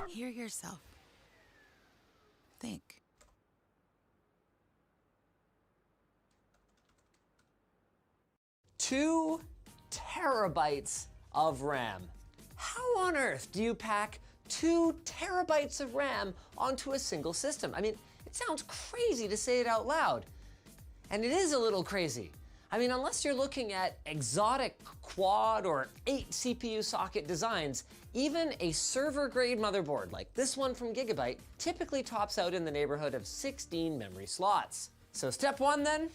Hear yourself. Think. 2 terabytes of RAM. How on earth do you pack 2 terabytes of RAM onto a single system? I mean, it sounds crazy to say it out loud. And it is a little crazy. I mean, unless you're looking at exotic quad or 8 CPU socket designs, even a server grade motherboard like this one from Gigabyte typically tops out in the neighborhood of 16 memory slots. So step 1 then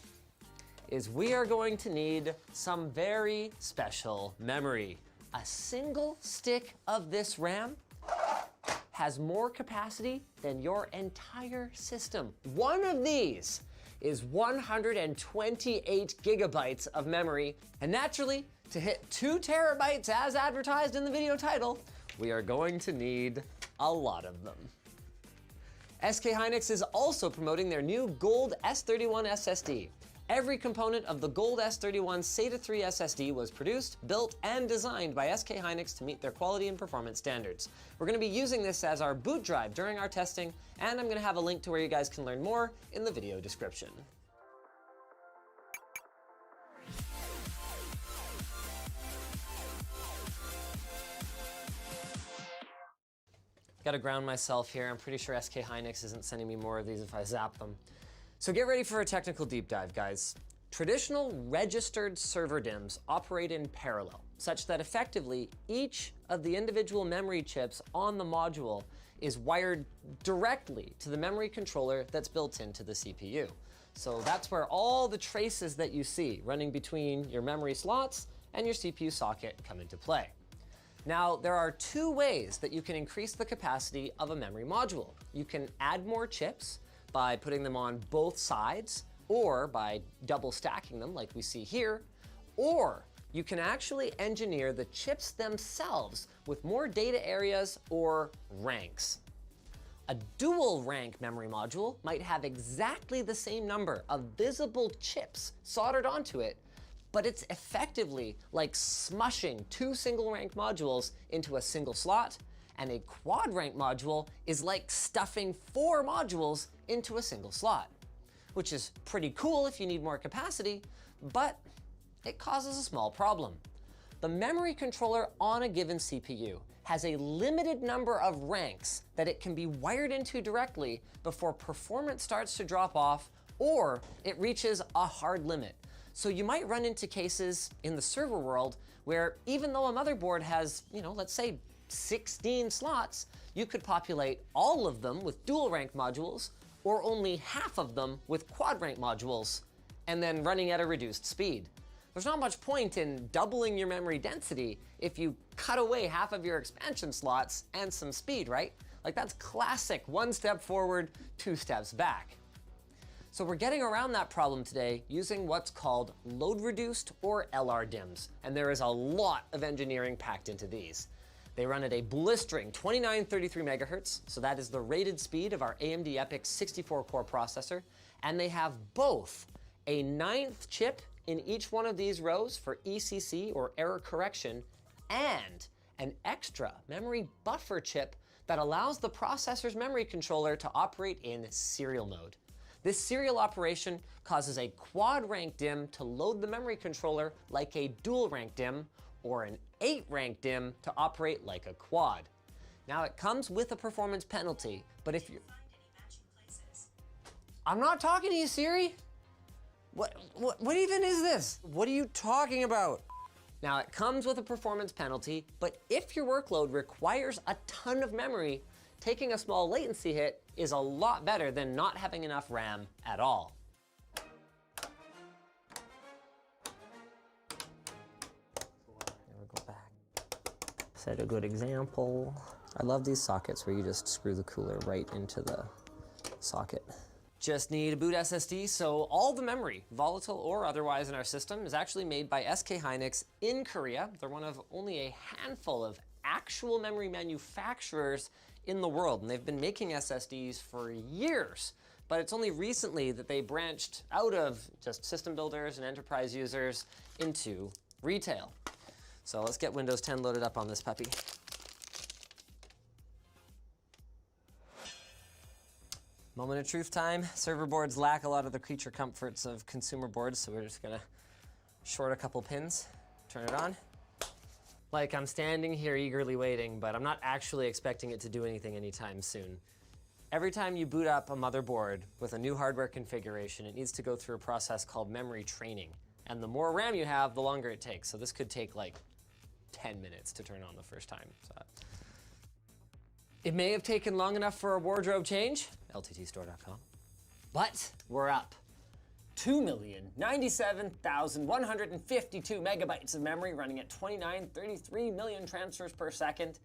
is we are going to need some very special memory. A single stick of this RAM has more capacity than your entire system. One of these is 128 gigabytes of memory. And naturally, to hit 2 terabytes as advertised in the video title, we are going to need a lot of them. SK Hynix is also promoting their new Gold S31 SSD. Every component of the Gold S31 SATA 3 SSD was produced, built, and designed by SK Hynix to meet their quality and performance standards. We're going to be using this as our boot drive during our testing, and I'm going to have a link to where you guys can learn more in the video description. Gotta ground myself here. I'm pretty sure SK Hynix isn't sending me more of these if I zap them. So get ready for a technical deep dive, guys. Traditional registered server DIMMs operate in parallel, such that effectively each of the individual memory chips on the module is wired directly to the memory controller that's built into the CPU. So that's where all the traces that you see running between your memory slots and your CPU socket come into play. Now, there are 2 ways that you can increase the capacity of a memory module. You can add more chips by putting them on both sides, or by double stacking them like we see here, or you can actually engineer the chips themselves with more data areas or ranks. A dual rank memory module might have exactly the same number of visible chips soldered onto it, but it's effectively like smushing 2 single rank modules into a single slot, and a quad rank module is like stuffing 4 modules into a single slot, which is pretty cool if you need more capacity, but it causes a small problem. The memory controller on a given CPU has a limited number of ranks that it can be wired into directly before performance starts to drop off or it reaches a hard limit. So you might run into cases in the server world where even though a motherboard has, let's say 16 slots, you could populate all of them with dual rank modules or only half of them with quad rank modules and then running at a reduced speed. There's not much point in doubling your memory density if you cut away half of your expansion slots and some speed, right? Like that's classic 1 step forward, 2 steps back. So we're getting around that problem today using what's called load-reduced or LR DIMMs, and there is a lot of engineering packed into these. They run at a blistering 2933 megahertz, so that is the rated speed of our AMD EPYC 64-core processor, and they have both a 9th chip in each one of these rows for ECC or error correction, and an extra memory buffer chip that allows the processor's memory controller to operate in serial mode. This serial operation causes a quad rank DIMM to load the memory controller like a dual rank DIMM, or an 8 rank DIMM to operate like a quad. Now it comes with a performance penalty, but if you're... I'm not talking to you, Siri. What even is this? What are you talking about? Now it comes with a performance penalty, but if your workload requires a ton of memory, taking a small latency hit is a lot better than not having enough RAM at all. There we go back. Set a good example. I love these sockets where you just screw the cooler right into the socket. Just need a boot SSD, so all the memory, volatile or otherwise in our system, is actually made by SK Hynix in Korea. They're one of only a handful of actual memory manufacturers in the world, and they've been making SSDs for years, but it's only recently that they branched out of just system builders and enterprise users into retail. So let's get Windows 10 loaded up on this puppy. Moment of truth time. Server boards lack a lot of the creature comforts of consumer boards, so we're just gonna short a couple pins, turn it on. Like, I'm standing here eagerly waiting, but I'm not actually expecting it to do anything anytime soon. Every time you boot up a motherboard with a new hardware configuration, it needs to go through a process called memory training. And the more RAM you have, the longer it takes. So this could take like 10 minutes to turn on the first time. So it may have taken long enough for a wardrobe change, lttstore.com, but we're up. 2,097,152 megabytes of memory running at 2933 million transfers per second,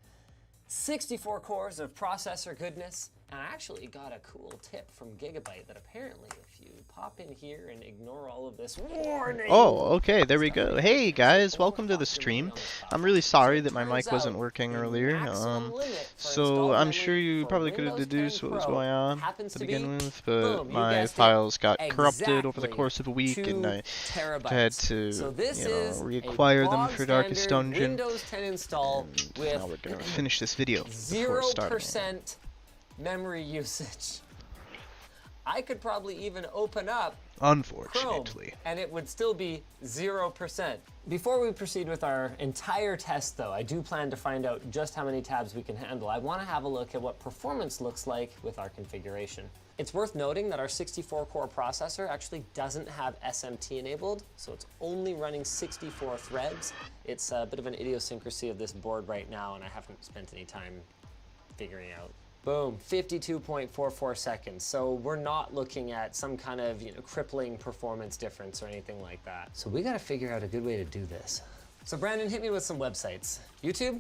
64 cores of processor goodness, and I actually got a cool tip from Gigabyte that apparently if you pop in here and ignore all of this warning... Oh, okay, there we go. Hey guys, welcome to the stream. I'm really sorry that my mic wasn't working earlier. So I'm sure you probably could have deduced what was going on to begin with, but my files got corrupted over the course of a week, and I had to, reacquire them for Darkest Dungeon. And now we're gonna finish this video before starting. 0% memory usage. I could probably even open up Unfortunately. Chrome, and it would still be 0%. Before we proceed with our entire test though, I do plan to find out just how many tabs we can handle. I want to have a look at what performance looks like with our configuration. It's worth noting that our 64-core processor actually doesn't have SMT enabled, so it's only running 64 threads. It's a bit of an idiosyncrasy of this board right now, and I haven't spent any time figuring out. Boom, 52.44 seconds. So we're not looking at some kind of crippling performance difference or anything like that. So we gotta figure out a good way to do this. So Brandon, hit me with some websites. YouTube?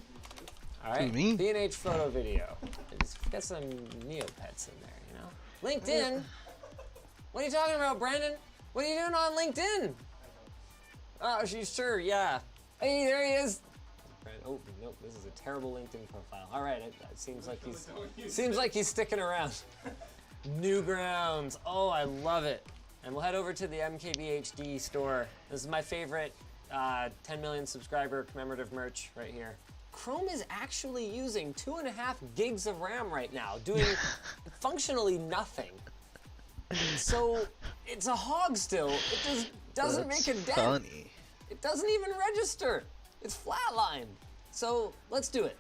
All right, B&H photo video. Just get some Neopets in there, LinkedIn? What are you talking about, Brandon? What are you doing on LinkedIn? Oh, she's sure, yeah. Hey, there he is. Oh, nope, this is a terrible LinkedIn profile. All right, it seems like he's sticking around. Newgrounds, oh, I love it. And we'll head over to the MKBHD store. This is my favorite 10 million subscriber commemorative merch right here. Chrome is actually using 2.5 gigs of RAM right now, doing functionally nothing. So it's a hog still. It just doesn't make a dent. Funny. It doesn't even register. It's flatlined. So let's do it.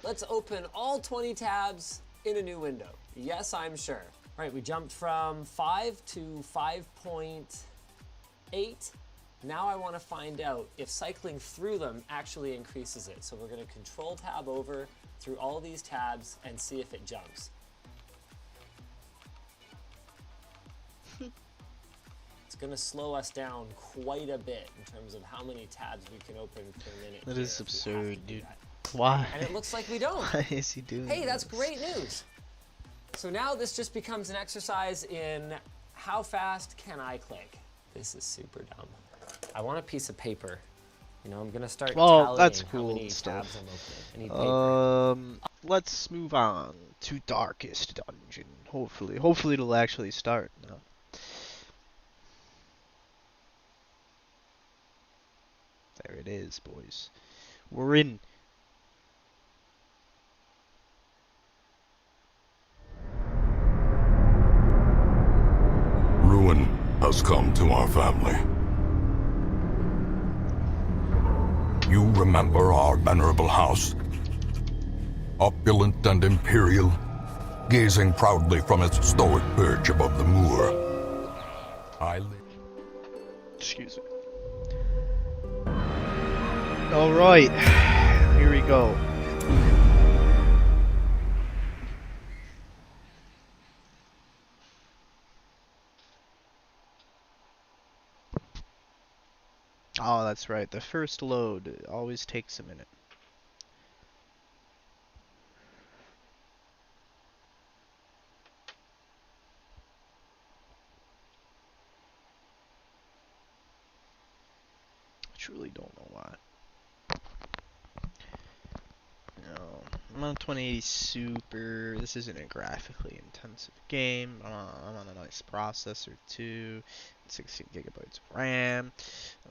Let's open all 20 tabs in a new window. Yes, I'm sure. All right, we jumped from 5 to 5.8. Now I want to find out if cycling through them actually increases it. So we're going to control tab over through all these tabs and see if it jumps. It's going to slow us down quite a bit in terms of how many tabs we can open per minute. That is absurd, dude. Why? And it looks like we don't. Why is he doing Hey, that's this? great news. So now this just becomes an exercise in how fast can I click? This is super dumb. I want a piece of paper. You know, I'm gonna start tallying that's how cool many stuff. tabs I'm opening. I need paper. Let's move on to Darkest Dungeon. Hopefully it'll actually start now. There it is, boys. We're in. Ruin has come to our family. You remember our venerable house? Opulent and imperial, gazing proudly from its stoic perch above the moor. Excuse me. Alright, here we go. Oh, that's right. The first load always takes a minute. I truly don't know why. No, I'm on 2080 Super. This isn't a graphically intensive game. I'm on a nice processor too. 16 gigabytes of RAM.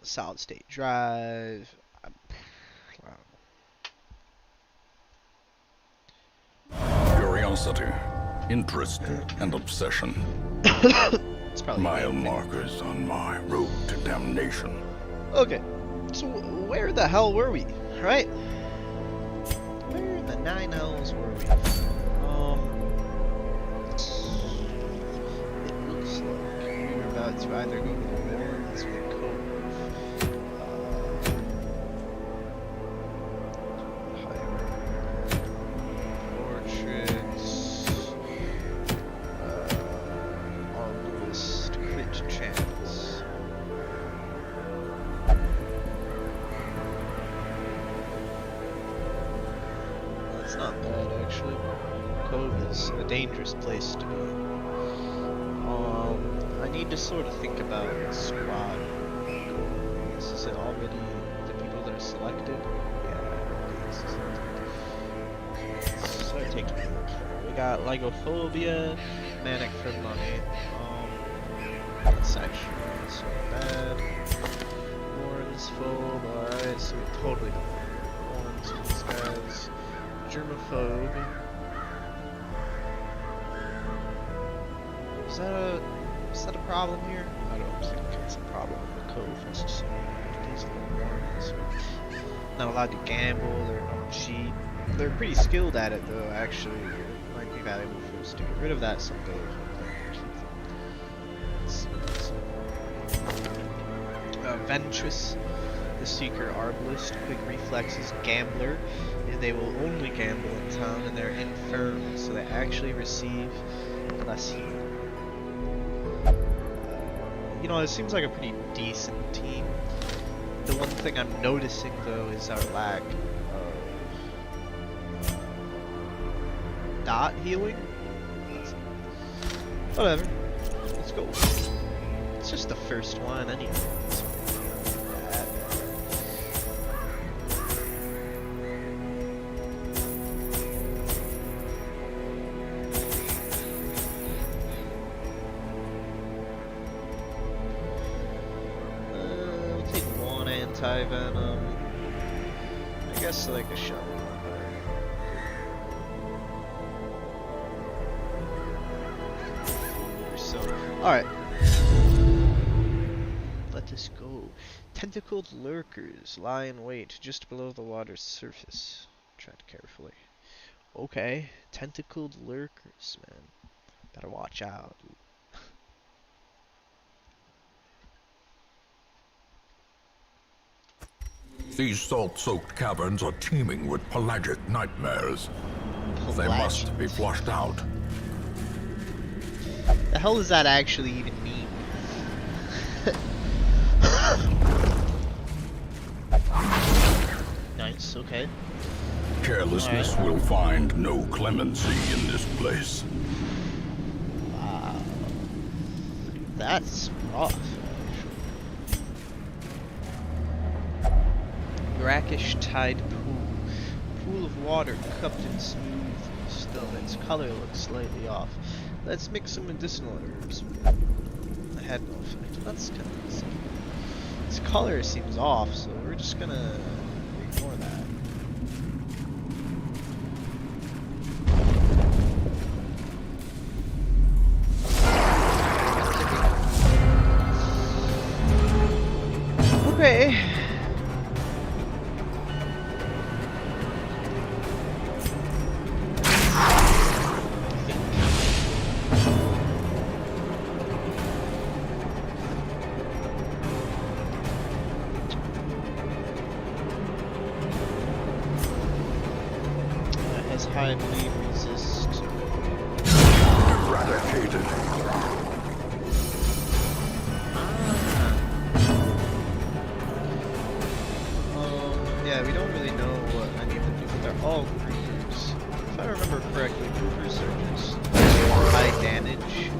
A solid state drive. Curiosity, interest, and obsession. It's probably Mile markers on my road to damnation. Okay, so where the hell were we, right? Where in the nine hells were we? It looks like we were about to either go to the ruins or the cove. A dangerous place to be. I need to sort of think about squad. Is it already the people that are selected? Yeah, let's start taking a look. We got Lygophobia, Manic for Money. That's actually not so bad. Warren's Phobe, alright, so we totally don't want Warren's for these guys. Germaphobe. Is that a problem here? I don't think it's a problem with the cove necessarily. These little ones are not allowed to gamble, they're not cheat. They're pretty skilled at it though, actually. It might be valuable for us to get rid of that someday. Ventress, the Seeker Arbalist, Quick Reflexes, Gambler. They will only gamble in town, and they're infirm, so they actually receive less healing. You know, it seems like a pretty decent team. The one thing I'm noticing though is our lack of dot healing. Whatever. Let's go. It's just the first one anyway. Anti-venom. I guess like a shot. So, alright. Let us go. Tentacled lurkers lie in wait just below the water's surface. Tread carefully. Okay, tentacled lurkers, man. Better watch out. These salt-soaked caverns are teeming with pelagic nightmares. They must be flushed out. The hell does that actually even mean? Nice, okay. Carelessness will find no clemency in this place. Wow. That's rough. Brackish tide pool. Pool of water cupped and smooth still. Its color looks slightly off. Let's mix some medicinal herbs. I had no effect. That's kind of easy. Its color seems off, so we're just gonna ignore that. Okay. That has high bleed resist. Eradicated. Yeah, we don't really know what any of them do, but they're all creepers. If I remember correctly, creepers are just high damage.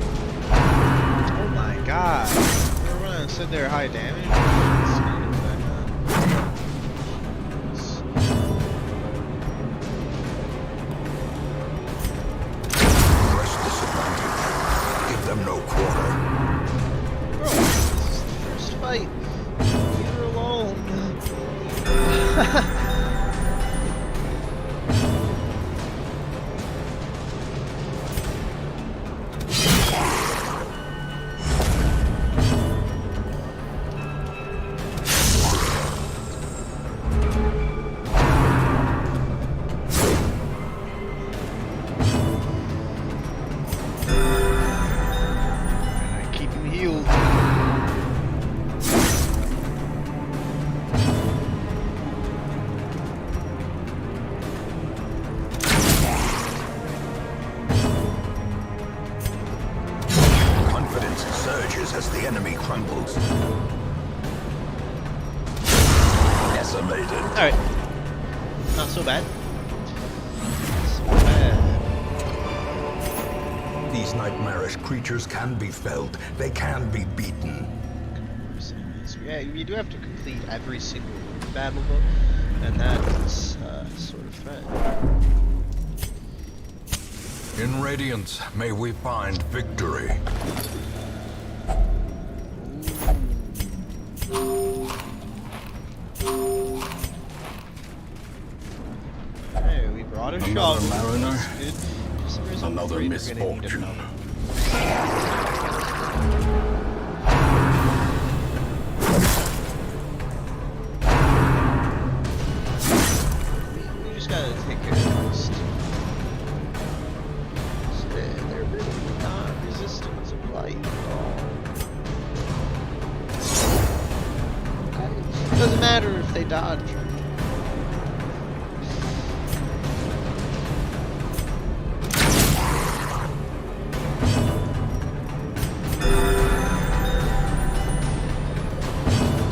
Oh my god. Remember when I said they're high damage? Press disadvantage. Give them no quarter. Bro, this is the first fight. Leave her alone. Keep him healed. Confidence surges as the enemy crumbles. Decimated. Alright. Not so bad. Not so bad. These nightmarish creatures can be felled. They can be beaten. Yeah, you do have to complete every single battle though, and that's sort of threat. In Radiance, may we find victory. Hey, we brought a Another shot. mariner, That's good. For some reason, I'm another afraid we're gonna need misfortune. another. We just gotta take care of this. So they're really not resistant to blight at all. Okay. Doesn't matter if they dodge.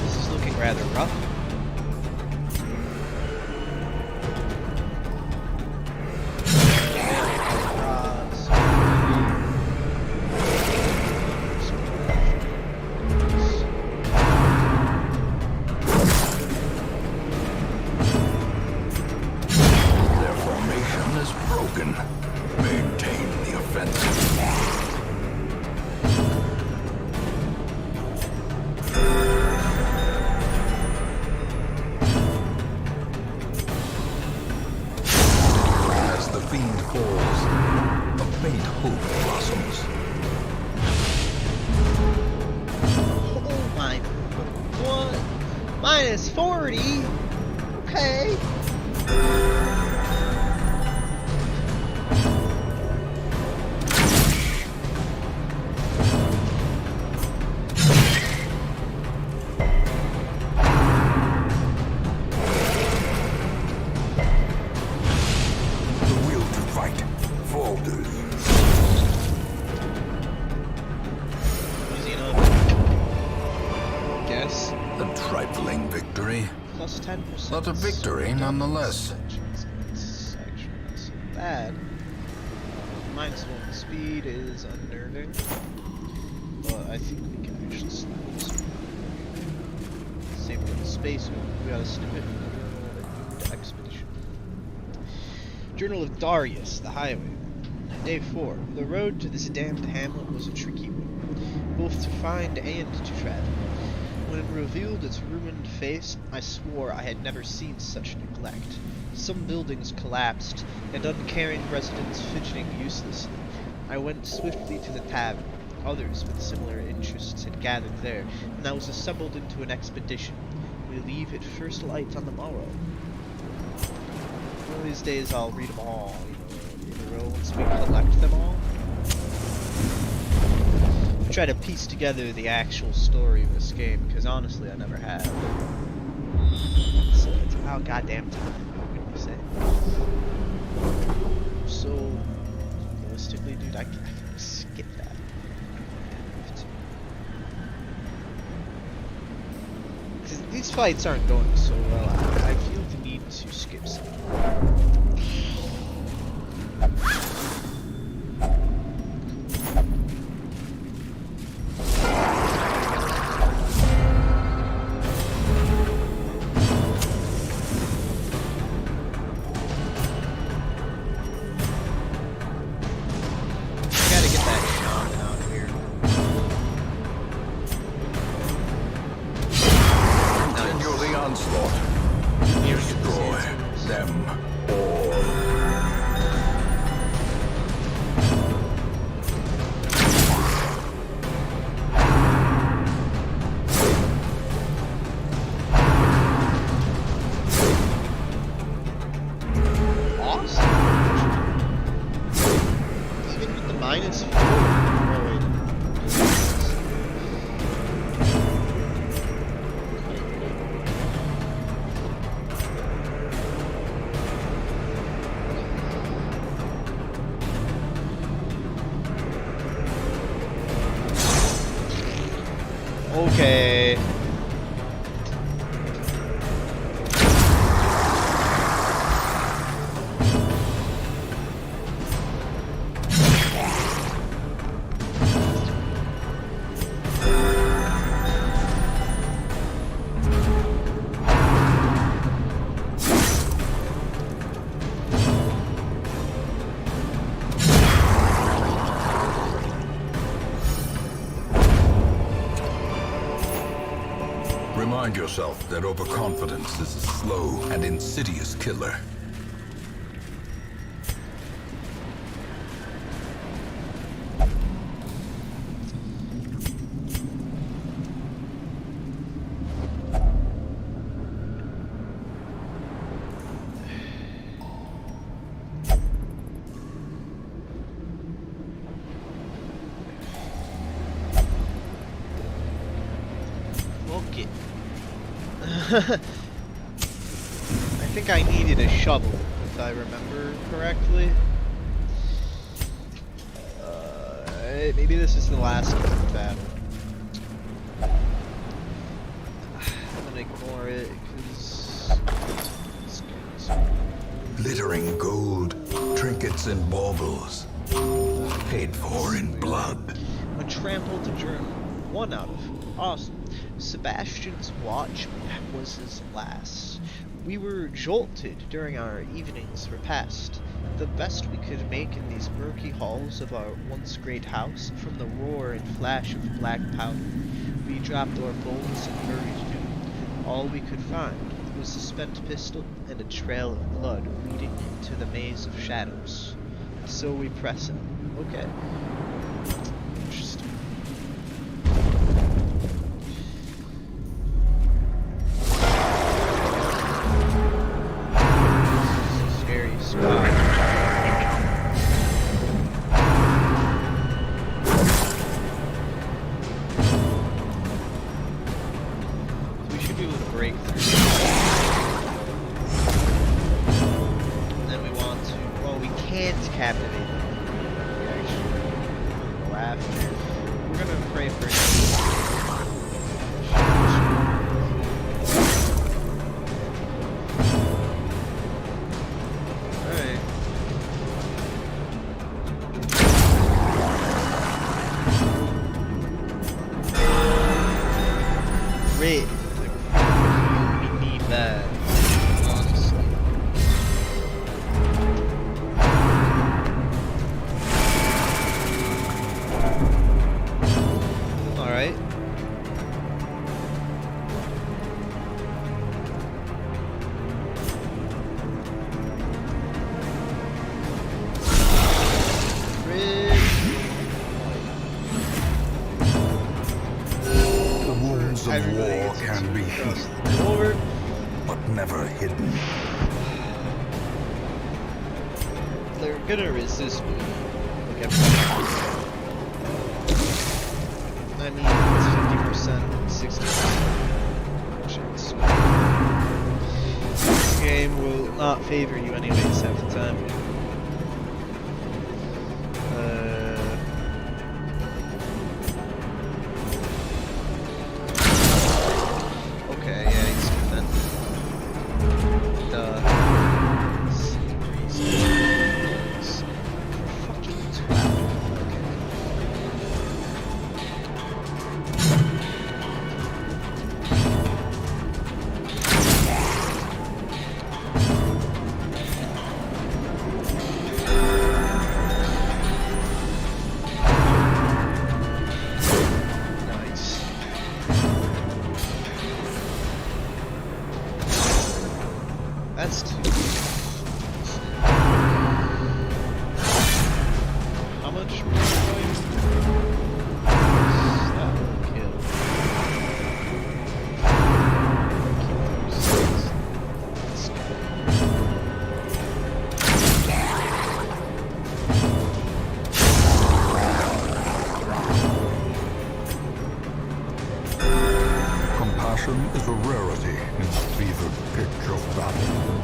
This is looking rather rough. Their formation is broken. Maintain the offensive. As the fiend falls, a faint hope blossoms. Oh my, what? Minus 40? Okay. A trifling victory, Plus 10%. but a victory nonetheless. It's actually not so bad. -1 speed is unnerving, but I think we can actually slap this. Same with the space. We got a snippet of expedition. Journal of Darius, the Highwayman. Day 4. The road to this damned hamlet was a tricky one, both to find and to travel. When it revealed its ruined face, I swore I had never seen such neglect. Some buildings collapsed, and uncaring residents fidgeting uselessly. I went swiftly to the tavern. Others with similar interests had gathered there, and I was assembled into an expedition. We leave at first light on the morrow. One of these days I'll read them all, in a row once we collect them all. Try to piece together the actual story of this game, because honestly I never have. So it's about goddamn time, what can you say? So, realistically, dude, I can skip that. Because these fights aren't going so well, I feel the need to skip some. Okay. Remind yourself that overconfidence is a slow and insidious killer. Okay. I think I needed a shovel, if I remember correctly. Maybe this is the last battle. I'm gonna ignore it, because Glittering gold, trinkets and baubles, paid for in blood. A trampled journal. 1 out of 4. Awesome. Sebastian's watch was his last. We were jolted during our evening's repast, the best we could make in these murky halls of our once great house from the roar and flash of black powder. We dropped our bowls and hurried to it. All we could find was a spent pistol and a trail of blood leading into the maze of shadows. So we press on. Okay. Interesting. Scary spot. We should be able to break through. And then we want to. Well, we can't captivate them. We actually go after. We're gonna pray for him. bad, honestly. Alright. The war can be hidden, but never hidden. They're gonna resist me. Like everything. I mean, it's 50%, 60% chance. This game will not favor you anyways half the time. Okay, yeah, he's defending. Fucking 12. Nice. That's two. How much points? That will kill. Let's go. Compassion is a rarity in the fevered pitch of battle.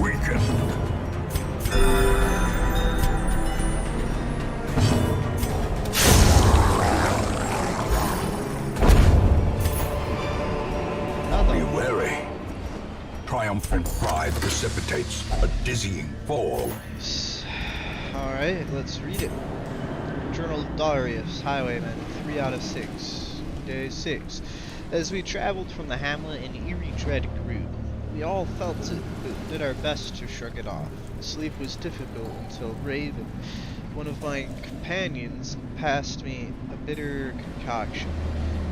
Weakened. Be wary. Triumphant pride precipitates a dizzying fall. Alright, let's read it. Journal Darius, Highwayman, 3 out of 6. Day 6. As we traveled from the hamlet, an eerie dread grew. We all felt it, but did our best to shrug it off. Sleep was difficult until Raven, one of my companions, passed me a bitter concoction.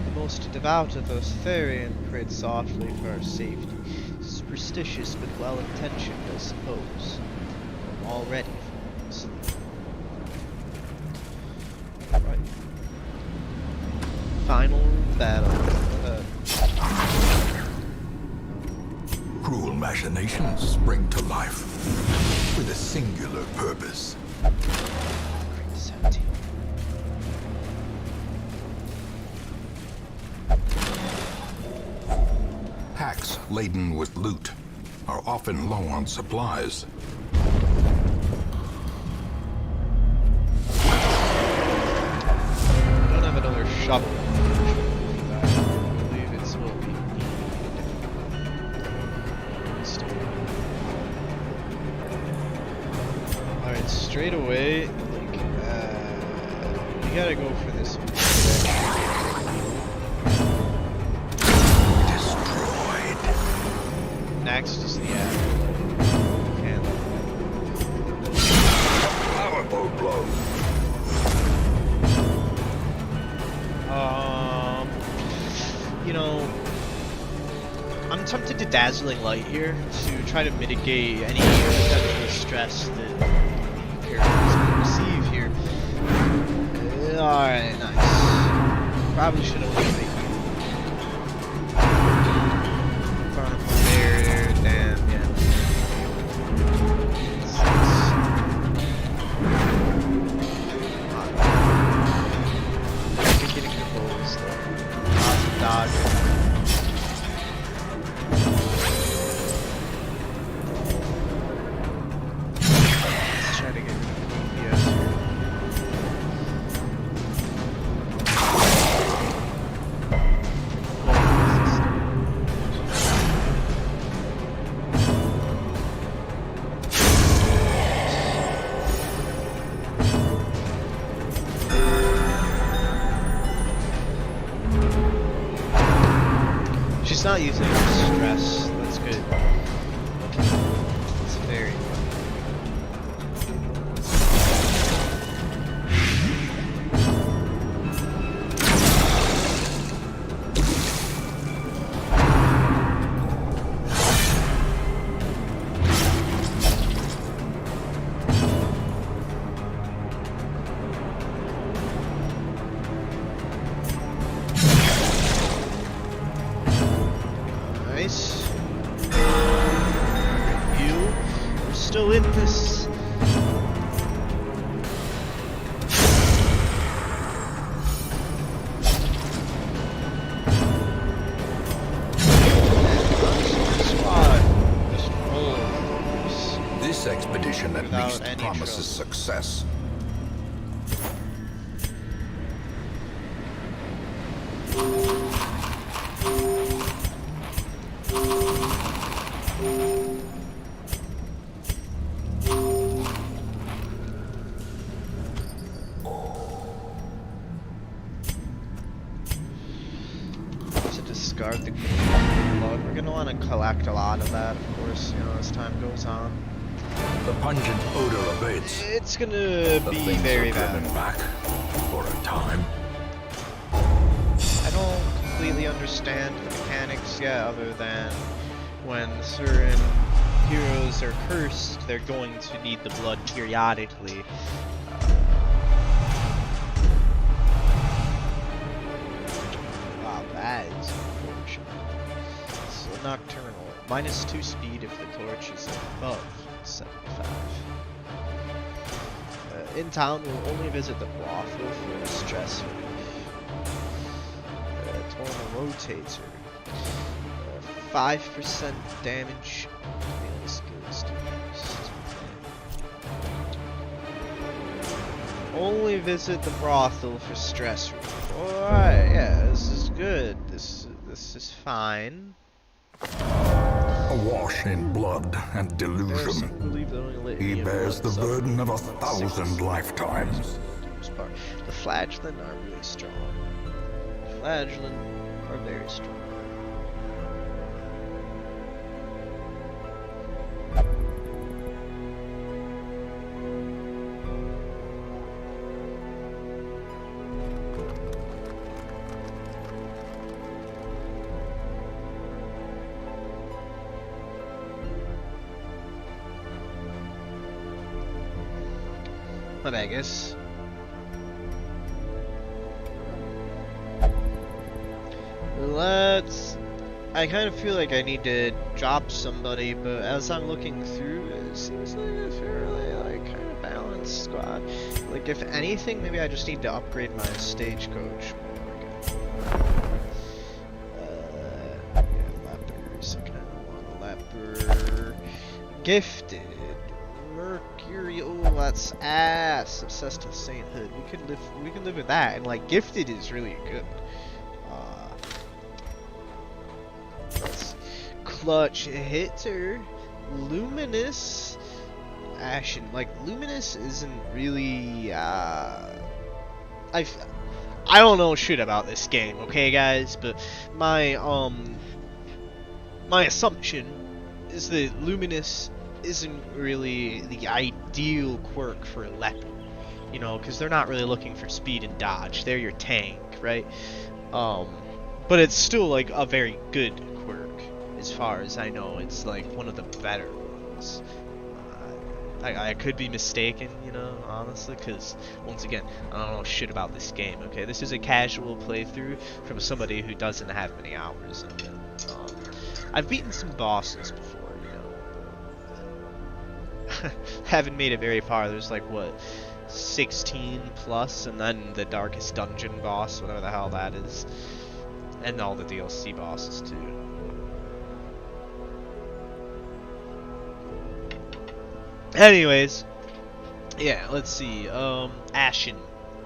The most devout of us, Therian, prayed softly for our safety. Superstitious but well-intentioned, I suppose. I'm all ready for sleep. Right. Final battle. Cruel machinations spring to life with a singular purpose. 17. Hacks laden with loot are often low on supplies. I don't have another shovel. I believe it's will be alright, straight away, like, you gotta go for this one. Destroyed. Next is the app. Powerful blow. You know, I'm tempted to Dazzling Light here to try to mitigate any potential stress that the characters can receive here. Alright, nice. Probably should have went right here. Front of the barrier, damn, yeah. Getting the balls though. Lots of dodge. Let's try to get DPS here. not using stress. That's good. It's very good. Nice. You. We're still in this. This expedition at Without least any promises trouble. success. To discard the blood. We're gonna want to collect a lot of that, of course, you know, as time goes on. The pungent odor abates. It's gonna The be things very are driven bad. back for a time. I don't completely understand the mechanics yet, other than when certain heroes are cursed, they're going to need the blood periodically. Wow, that is unfortunate. So Nocturnal, -2 speed if the torch is above 75. In town, we'll only visit the brothel for stress relief. Tonal Rotator. 5% damage. Melee skills decreased. Only visit the brothel for stress relief. Alright, yeah, this is good. This is fine. Awash in blood and There's some delusion, relief that only lit he me bears the up. burden of 1,000 lifetimes. The Flagellant are really strong. Flagellant are very strong. My bad, guys. I kind of feel like I need to drop somebody, but as I'm looking through, it seems like a fairly kind of balanced squad. Like, if anything, maybe I just need to upgrade my stagecoach more. Yeah, lepers. I kind of want a leper. Gifted. Mercury. Oh, that's ass. Obsessed with sainthood. We can live with that, and like gifted is really good. Clutch hitter, Luminous, Ashen. Like Luminous isn't really. I don't know shit about this game, okay, guys. But my assumption is that Luminous isn't really the ideal quirk for a leper, you know, because they're not really looking for speed and dodge. They're your tank, right? But it's still like a very good quirk. As far as I know, it's like one of the better ones. I could be mistaken, you know, honestly, because once again, I don't know shit about this game. Okay, this is a casual playthrough from somebody who doesn't have many hours in it. I've beaten some bosses before, you know. Haven't made it very far. There's like what, 16 plus, and then the darkest dungeon boss, whatever the hell that is, and all the DLC bosses too. Anyways, yeah, let's see. Ashen.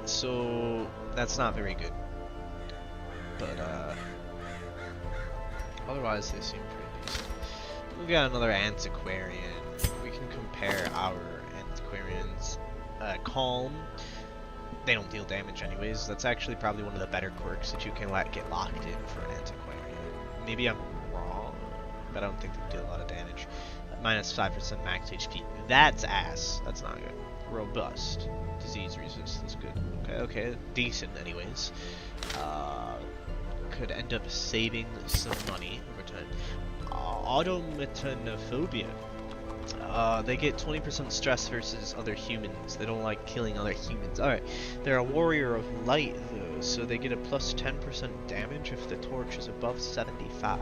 So that's not very good. But otherwise they seem pretty decent. We got another antiquarian. We can compare our antiquarians. Calm. They don't deal damage anyways. That's actually probably one of the better quirks that you can get locked in for an antiquarian. Maybe I'm but I don't think they do a lot of damage. Minus 5% max HP. That's ass. That's not good. Robust. Disease resist. That's good. Okay, decent anyways. Could end up saving some money over time. Automatonophobia. They get 20% stress versus other humans. They don't like killing other humans. Alright, they're a warrior of light though, so they get a plus 10% damage if the torch is above 75.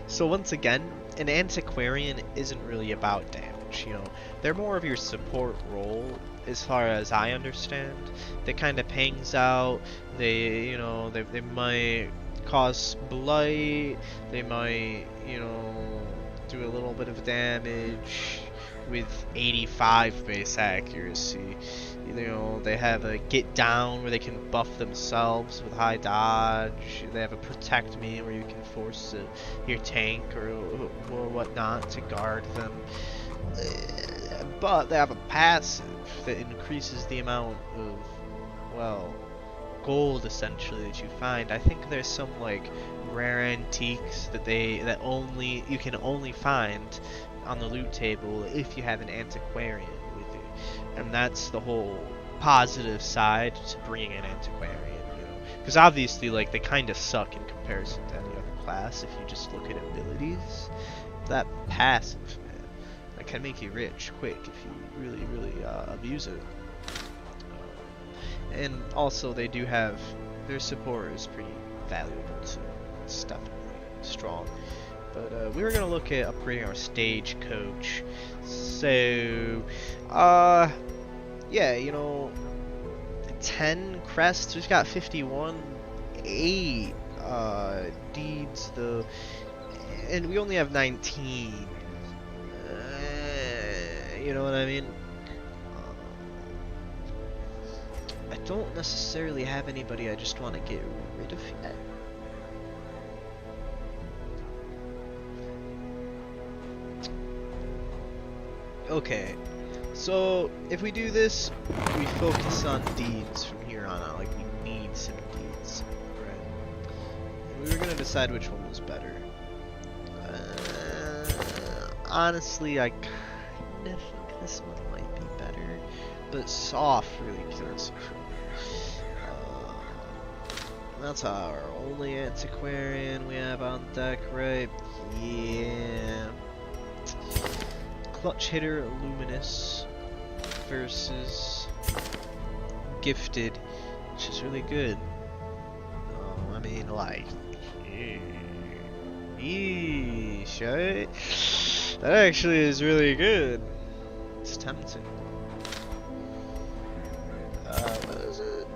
So once again, an antiquarian isn't really about damage, you know. They're more of your support role, as far as I understand. They kind of pangs out. They, you know, they might cause blight. They might, you know, do a little bit of damage with 85 base accuracy. You know, they have a get down where they can buff themselves with high dodge. They have a protect me where you can force your tank or whatnot to guard them. But they have a passive that increases the amount of, well, gold essentially that you find. I think there's some like rare antiques that you can only find on the loot table if you have an antiquarian with you, and that's the whole positive side to bringing an antiquarian, you know, because obviously like they kind of suck in comparison to any other class if you just look at abilities. That passive, man, that can make you rich quick if you really abuse it. And also they do have, their support is pretty valuable too. It's definitely strong. But we were gonna look at upgrading our stagecoach. So, yeah, you know, 10 crests. We've got 51, 8 deeds though, and we only have 19. You know what I mean? I don't necessarily have anybody I just want to get rid of yet. Okay, so if we do this, we focus on deeds from here on out. Like, we need some deeds, right? And we were gonna decide which one was better. Honestly, I kind of think this one might be better, but soft really kills it for me. That's our only antiquarian we have on deck, right? Yeah. Clutch hitter Luminous versus Gifted, which is really good. I mean, like, yeesh, right? That actually is really good. It's tempting. What is it?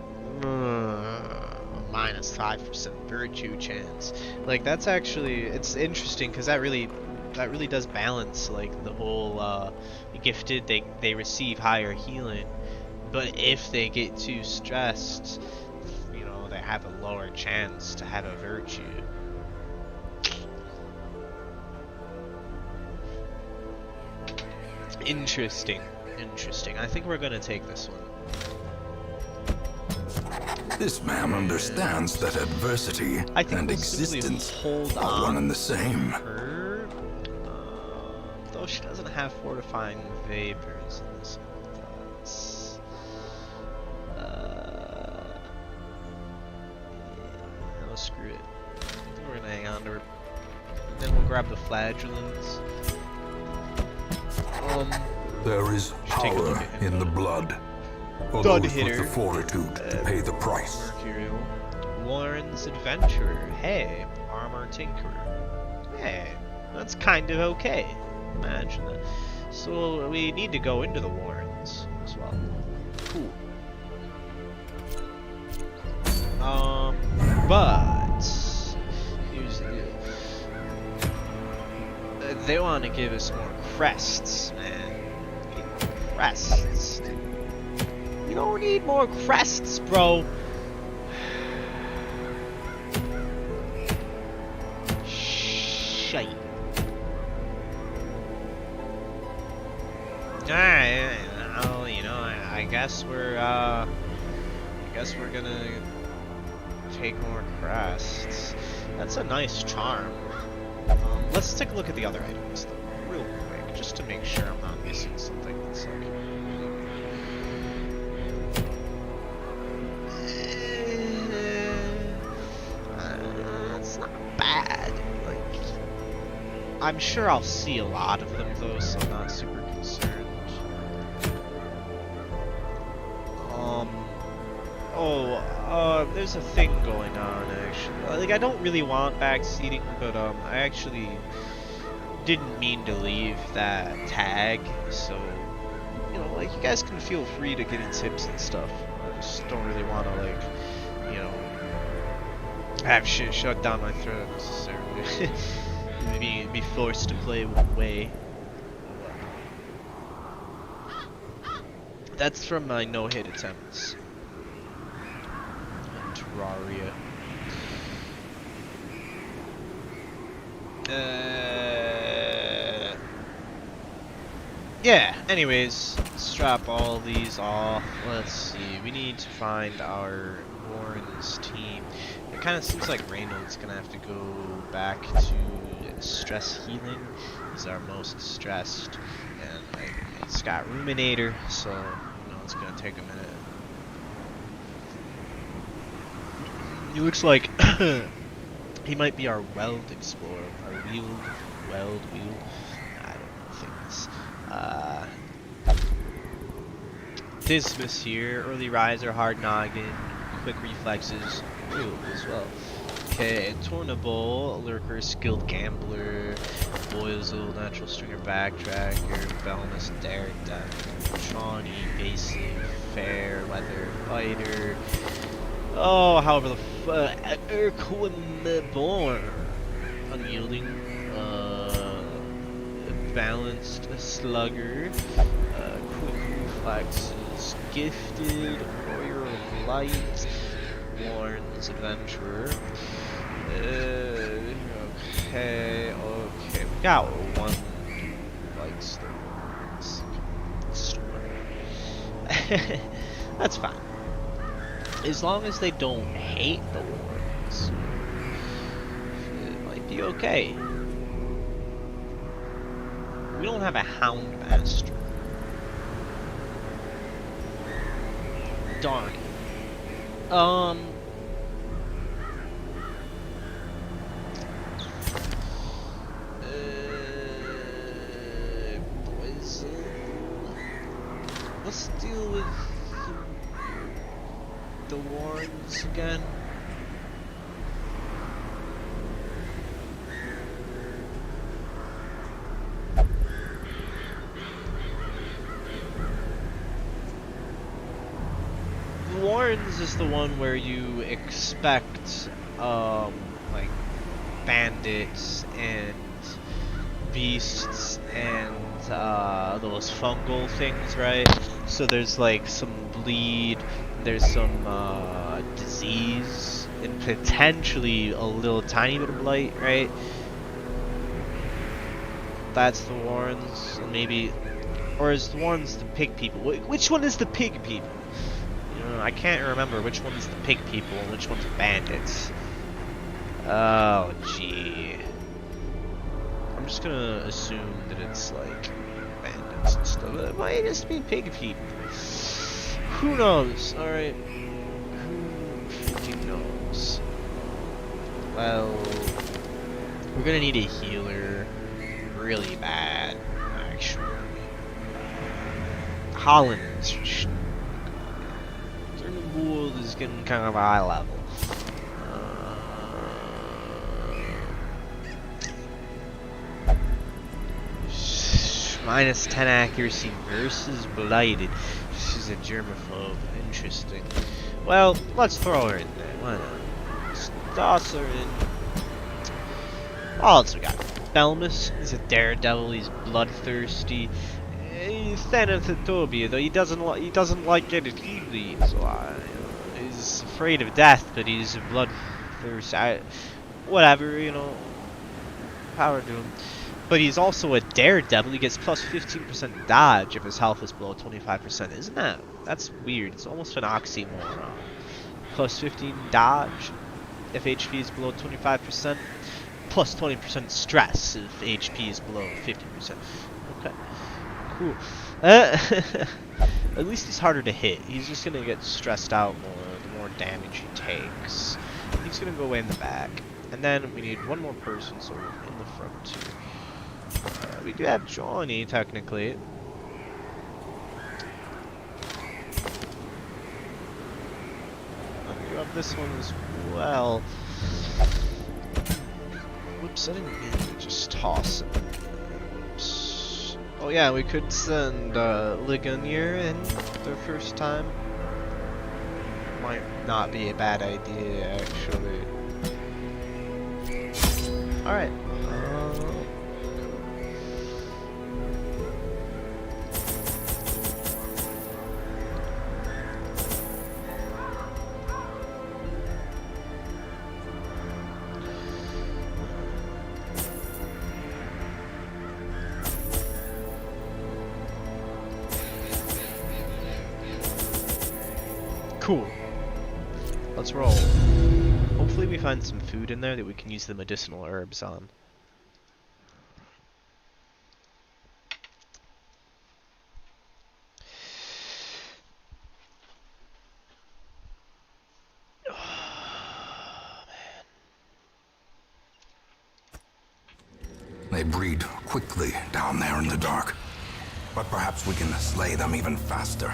Minus 5% virtue chance. Like, that's actually, it's interesting because that really does balance, like, the whole Gifted, they receive higher healing, but if they get too stressed, you know, they have a lower chance to have a virtue. Interesting. I think we're gonna take this one. This man understands that adversity and existence are one and the same. Though she doesn't have fortifying vapors in this one. That's, no, screw it. I think we're gonna hang on to her. And then we'll grab the flagellants. There is power in the blood. For Dud those hitter. with the fortitude to pay the price. Mercurial. Warren's Adventurer. Hey. Armor Tinkerer. Hey. That's kind of okay. Imagine that. So we need to go into the Warrens as well. Cool. But here's the deal. They want to give us more crests, man. Crests. You don't need more crests, bro. Shite. Alright, you know, I guess we're gonna take more crests. That's a nice charm. Let's take a look at the other items, though, real quick, just to make sure I'm not missing something that's like... it's not bad. Like, I'm sure I'll see a lot of them, though, so I'm not super concerned. There's a thing going on, actually. Like, I don't really want backseating, but, I actually didn't mean to leave that tag, so, you know, like, you guys can feel free to give me tips and stuff. I just don't really want to, like, you know, have shit shut down my throat necessarily. be forced to play one way. That's from my no-hit attempts. Terraria. Yeah, anyways, let's drop all these off. Let's see, we need to find our Warren's team. It kind of seems like Reynolds gonna have to go back to stress healing. He's our most stressed, and like, he's got Ruminator, so you know it's gonna take a minute. He looks like he might be our Weld Explorer, our Weld. I don't know things. Dismas here, early riser, hard noggin, quick reflexes, as well. Okay, Tornable, lurker, skilled gambler, Boyzle, natural stringer, backtracker, Belness, daredevil, Shawnee, basic, fair, leather, fighter. Oh, however the Born, unyielding, balanced slugger, quick reflexes, gifted, warrior of light, Warren's adventurer. Okay, we got one who likes the Warrens. That's fine. As long as they don't hate the Warrens, it might be okay. We don't have a Houndmaster. Darn. Let's deal with the Warrens again. The Warrens is the one where you expect, like, bandits and beasts and, those fungal things, right? So there's, like, some bleed, there's some, disease, and potentially a little tiny bit of blight, right? That's the Warrens, maybe, or is the Warrens the pig people? Which one is the pig people? I can't remember which one's the pig people and which one's the bandits. Oh, gee. I'm just gonna assume that it's like bandits and stuff. It might just be pig people. Who knows? Alright. Who freaking knows? Well, we're gonna need a healer really bad, actually. Holland's Wood is getting kind of high level. Minus 10 accuracy versus blighted. She's a germaphobe. Interesting. Well, let's throw her in there. Why not? Let's toss her in. What else we got? Belmus is a daredevil. He's bloodthirsty. He's Thanatopia, though he doesn't like getting eaten, so he's afraid of death, but he's a bloodthirsty. Whatever, you know. Power to him. But he's also a daredevil. He gets plus 15% dodge if his health is below 25%. Isn't that? That's weird. It's almost an oxymoron. Plus 15 dodge if HP is below 25%. plus 20% stress if HP is below 50%. Okay, cool. At least he's harder to hit. He's just gonna get stressed out more the more damage he takes. He's gonna go away in the back. And then we need one more person, so in the front too. We do have Johnny, technically. And we have this one as well. Whoops, I didn't mean to just toss it. Whoops. Oh yeah, we could send Ligonier in their first time. Might not be a bad idea, actually. Alright. Cool. Let's roll. Hopefully we find some food in there that we can use the medicinal herbs on. They breed quickly down there in the dark. But perhaps we can slay them even faster.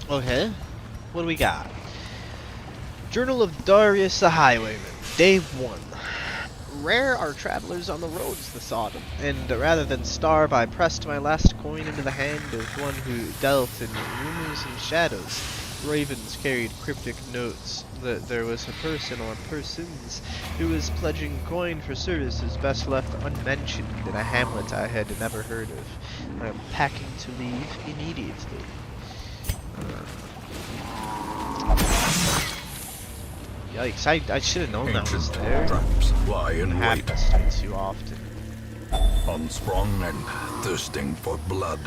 Okay, what do we got? Journal of Darius the Highwayman, Day 1. Rare are travelers on the roads this autumn, and rather than starve, I pressed my last coin into the hand of one who dealt in rumors and shadows. Ravens carried cryptic notes that there was a person or persons who was pledging coin for services best left unmentioned in a hamlet I had never heard of. I am packing to leave immediately. Yikes, I should have known that was there. Traps lie in wait, Too often. unsprung and thirsting for blood.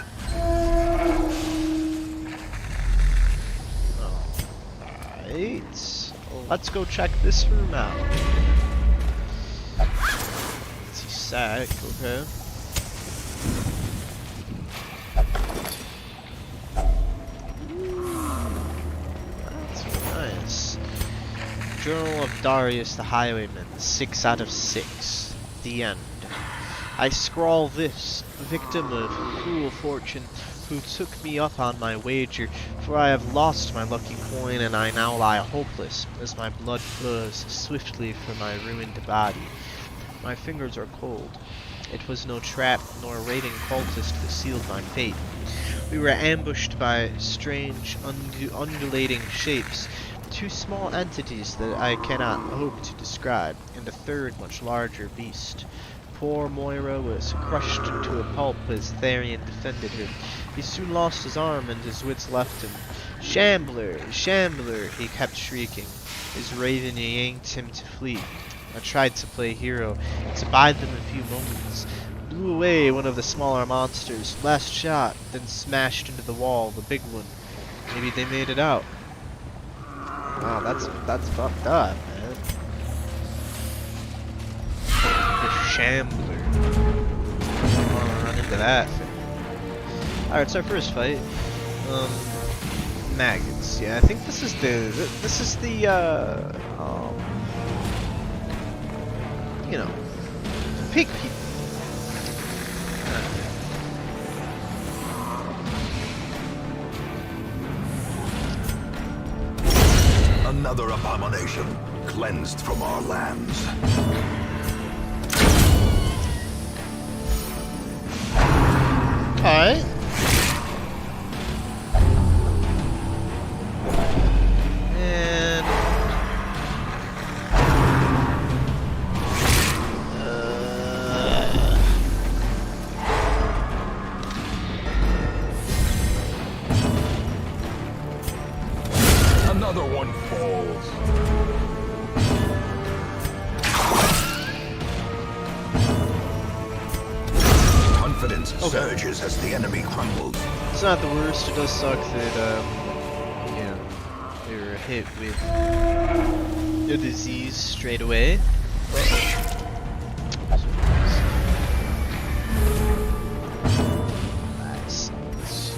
Alright, let's go check this room out. Let's see, sack, okay. Nice. Journal of Darius the Highwayman, 6 out of 6. The end. I scrawl this, victim of cruel fortune, who took me up on my wager, for I have lost my lucky coin, and I now lie hopeless, as my blood flows swiftly from my ruined body. My fingers are cold. It was no trap, nor raiding cultist that sealed my fate. We were ambushed by strange, undulating shapes, 2 small entities that I cannot hope to describe, and a third much larger beast. Poor Moira was crushed into a pulp as Tharian defended her. He soon lost his arm and his wits left him. Shambler! Shambler! He kept shrieking. His raven yanked him to flee. I tried to play hero, to bide them a few moments. Blew away one of the smaller monsters. Last shot, then smashed into the wall, the big one. Maybe they made it out. Wow, that's fucked up, man. The Shambler. I wanna run into that thing. Alright, it's our first fight. Maggots. Yeah, I think this is the you know, pig people. Another abomination cleansed from our lands. Alright. And falls. Confidence surges as the enemy crumbles. It's not the worst. It does suck that, you know, you're hit with a disease straight away. That sucks.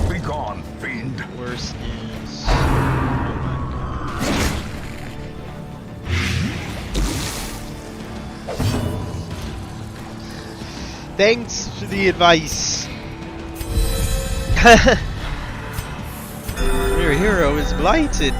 Be gone, fiend. Worse is... Oh my god. Thanks for the advice. Your hero is blighted.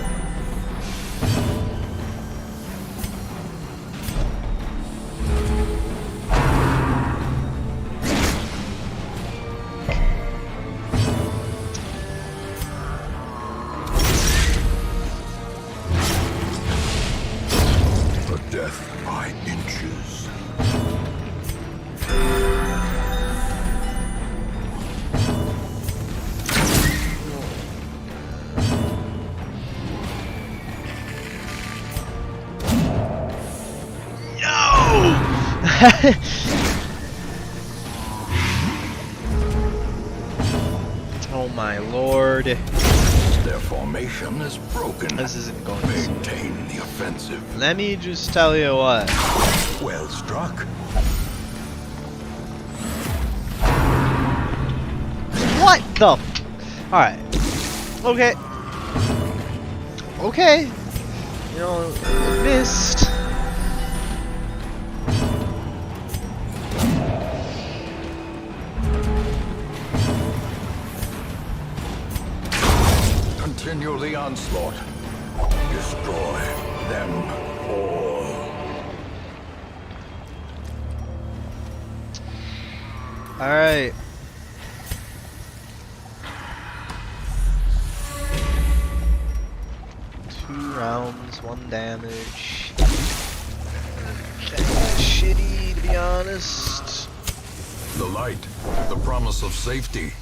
The death by inches. Oh my lord. Their formation is broken. This isn't going to Maintain the offensive. Let me just tell you what. Well struck. What the? Alright. Okay. Okay. You know, it missed. Continue the onslaught. Destroy them all. Alright. Two rounds, 1 damage. Kinda shitty, to be honest. The light, the promise of safety.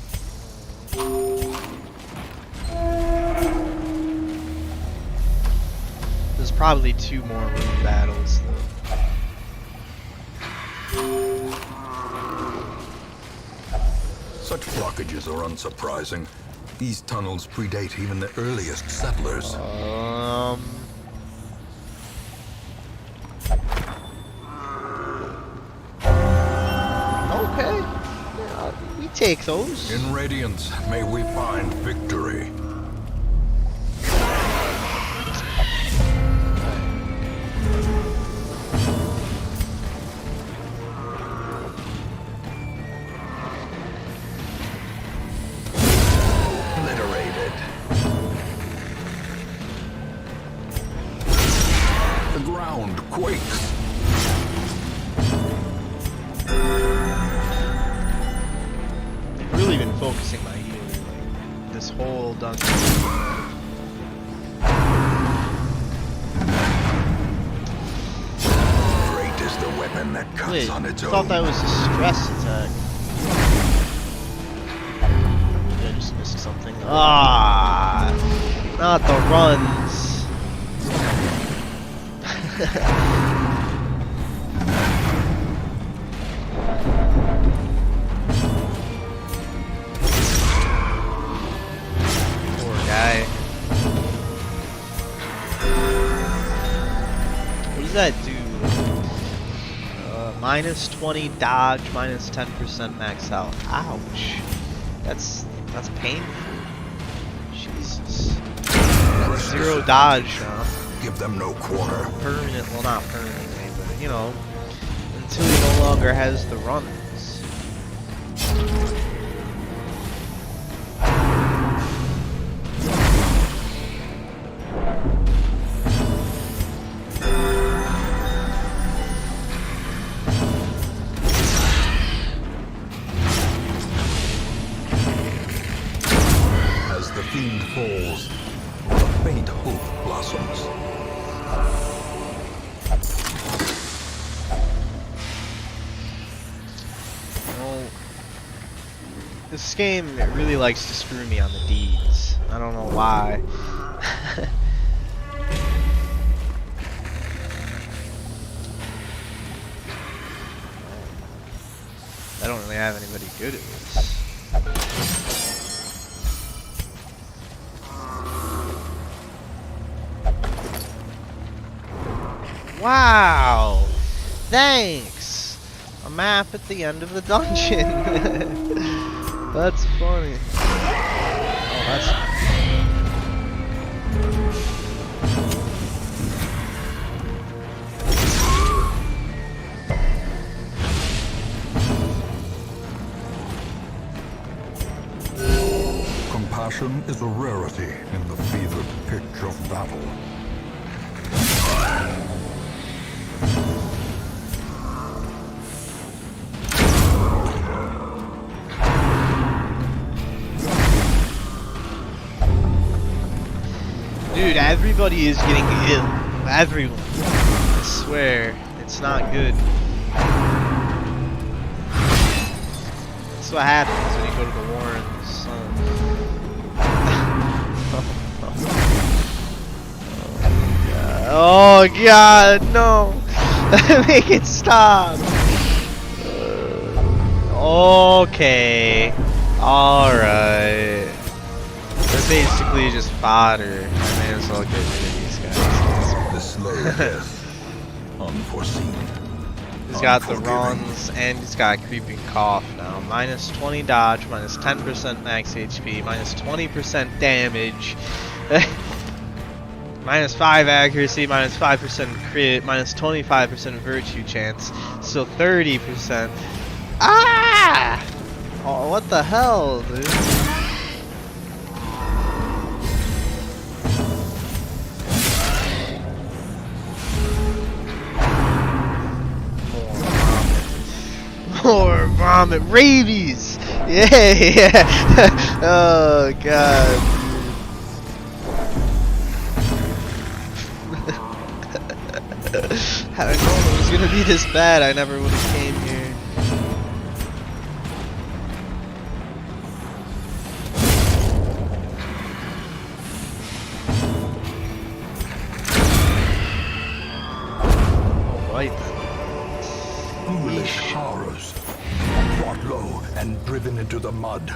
There's probably 2 more room battles, though. Such blockages are unsurprising. These tunnels predate even the earliest settlers. Okay. Yeah, we take those. In Radiance, may we find victory. Obliterated. The ground quakes. I've really been focusing my healing, like, this whole dungeon. Great is the weapon that cuts Wait, on its I own. thought that was a stress attack. Did I just missed something? Ah, not the runs. Poor guy. What does that do? Minus 20 dodge, minus 10% max health. Ouch. That's painful. Jesus. That's 0 dodge, huh? Give them no quarter. Permanent, well, not permanently, but you know, until he no longer has the runs. the fiend falls, a faint hope blossoms. Well, this game really likes to screw me on the deeds. I don't know why. I don't really have anybody good at this. Wow! Thanks! A map at the end of the dungeon. That's funny. Oh, that's... Compassion is a rarity in the fevered pitch of battle. Dude, everybody is getting ill. Everyone. I swear, it's not good. That's what happens when you go to the Warrens. Oh god, no! Make it stop! Okay. Alright. They're basically just fodder. I may as well get rid of these guys. The slow death, unforeseen. He's got the runs and he's got a creeping cough now. Minus 20 dodge, minus 10% max HP, minus 20% damage. Minus 5 accuracy, minus 5% crit, minus 25% virtue chance, so 30%. Ah! Oh, what the hell, dude? More vomit. Rabies! Yeah! Oh, God. Had I known it was gonna be this bad, I never would have came here. Alright then. Foolish horrors, brought low and driven into the mud.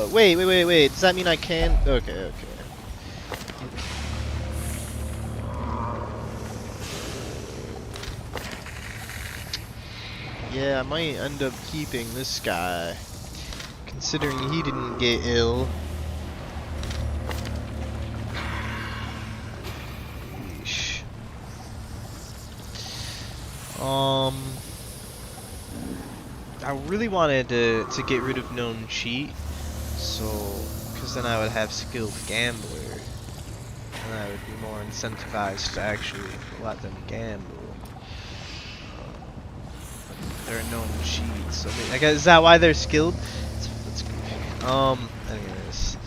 Wait. Does that mean I can? Okay. Yeah, I might end up keeping this guy, considering he didn't get ill. Yeesh. I really wanted to get rid of known cheat, so because then I would have skilled gambler, and I would be more incentivized to actually let them gamble. There are known cheats, so I guess, is that why they're skilled? That's goofy. Anyways.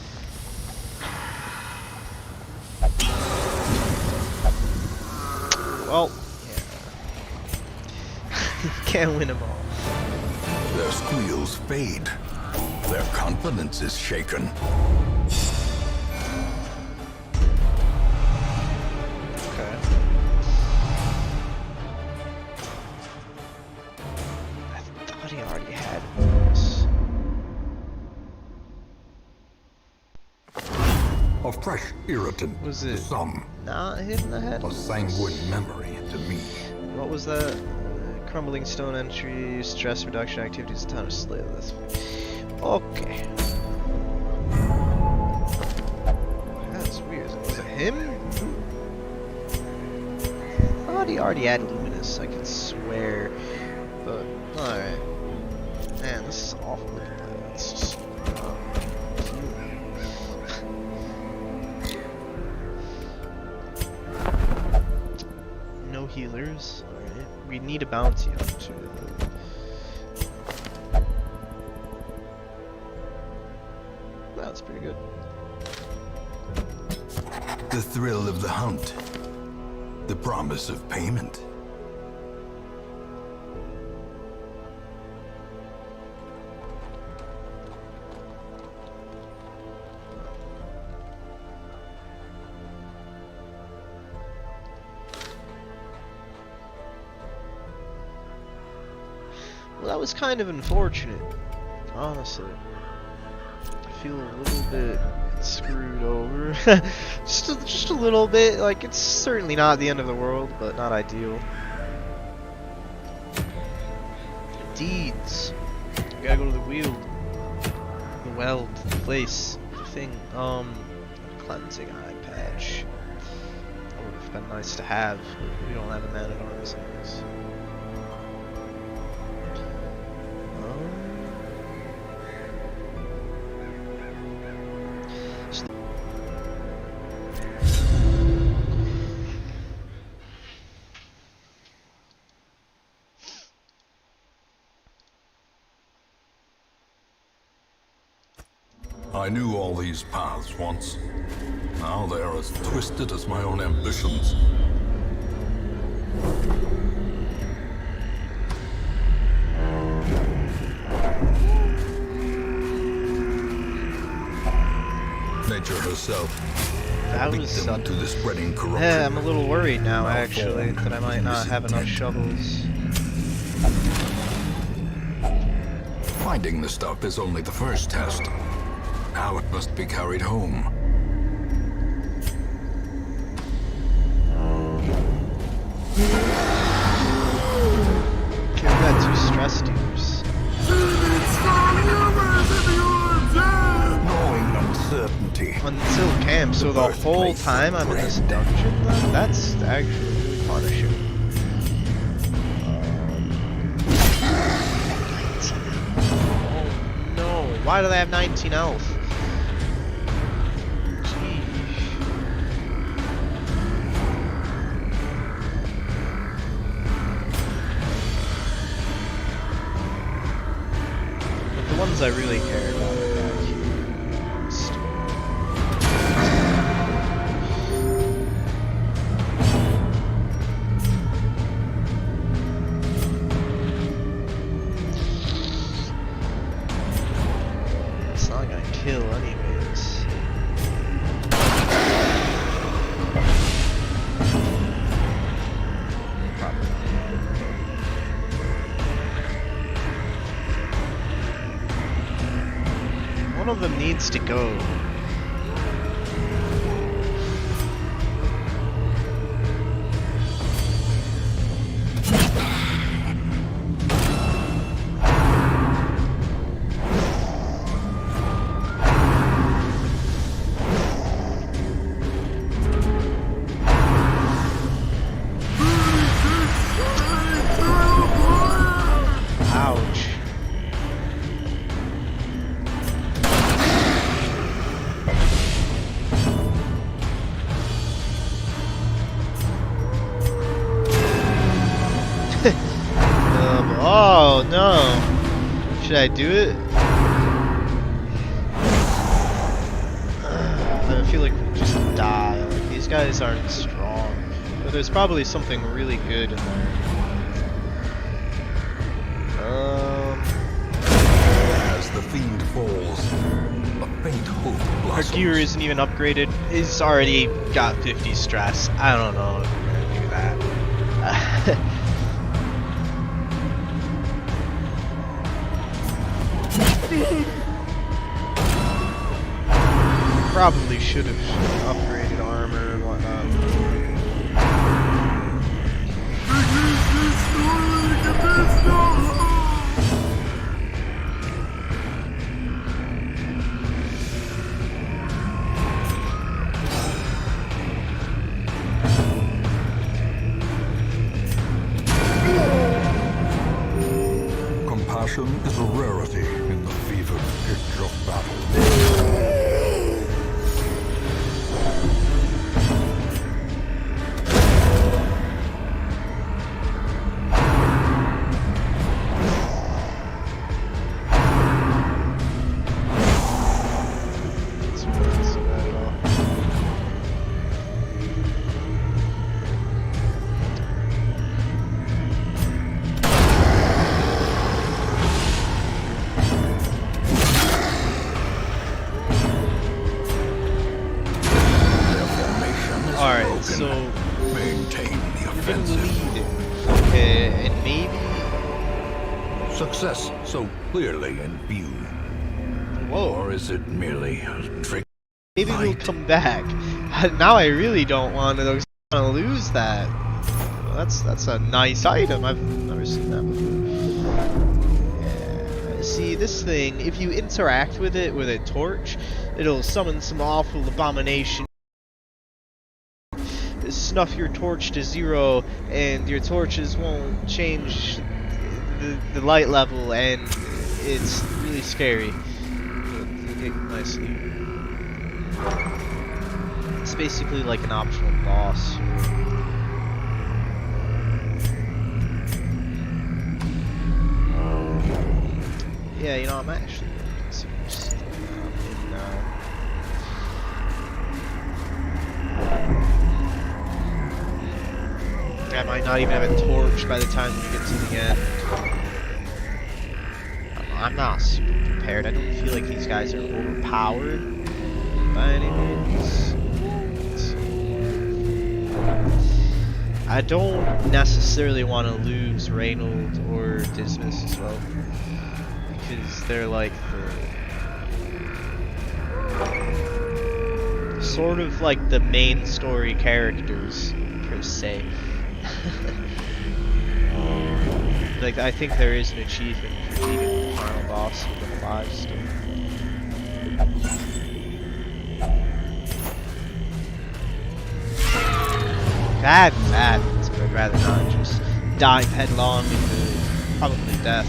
Well, yeah. You can't win them all. Their squeals fade. Their confidence is shaken. Okay. I thought he already had this. A fresh irritant Was to it some. not hitting the head? A sanguine memory to me. What was that? Crumbling stone entry, stress reduction activities, time to slay this. Okay. That's weird. Was it him? I thought he already had Luminous, I could swear. But, alright. Man, this is awful. Look at that. It's just. No healers. Alright. We need a bounty hunter. That's pretty good. The thrill of the hunt. The promise of payment. Well, that was kind of unfortunate, honestly. I feel a little bit screwed over. just a little bit. Like, it's certainly not the end of the world, but not ideal. Deeds. You gotta go to the wheel. The weld. The place. The thing. Cleansing eye patch. That would have been nice to have, but we don't have a man at arms in this. I knew all these paths once. Now they are as twisted as my own ambitions. Nature herself. That was victim sudden. to the spreading corruption. Yeah, I'm a little worried now, actually, that I might not have enough shovels. Finding the stuff is only the first test. Now it must be carried home. Okay, we got 2 stress dealers. Knowing uncertainty. Until camp, so the whole time I'm in this dungeon, then? That's actually really punishing. 19. Oh no, why do they have 19 health? The ones I really care about are back here. It's not gonna kill anyways. Probably not. One of them needs to go. Ouch. Oh no! Should I do it? I feel like we just die. Like, these guys aren't strong, but there's probably something really good in there. As the fiend falls, a faint hope Our blossoms. gear isn't even upgraded. He's already got 50 stress. I don't know if we're gonna do that. Probably should have upgraded armor and whatnot. Compassion is a rarity in the fevered pitch of battle. Success so clearly in view. Whoa. Or is it merely a trick? Maybe we'll come back. Now I really don't want to lose that. Well, that's a nice item. I've never seen that before. Yeah. See, this thing, if you interact with it with a torch, it'll summon some awful abomination. Snuff your torch to 0, and your torches won't change the light level, and it's really scary. Nicely. It's basically like an optional boss. Yeah, you know, I'm actually looking some stuff in now. I might not even have a torch by the time we get to the end. I'm not super prepared. I don't feel like these guys are overpowered by any means. I don't necessarily want to lose Reynold or Dismas as well, because they're like the sort of like the main story characters per se. Like, I think there is an achievement for beating the final boss with alive still. That happens, but I'd rather not just dive headlong into probably death.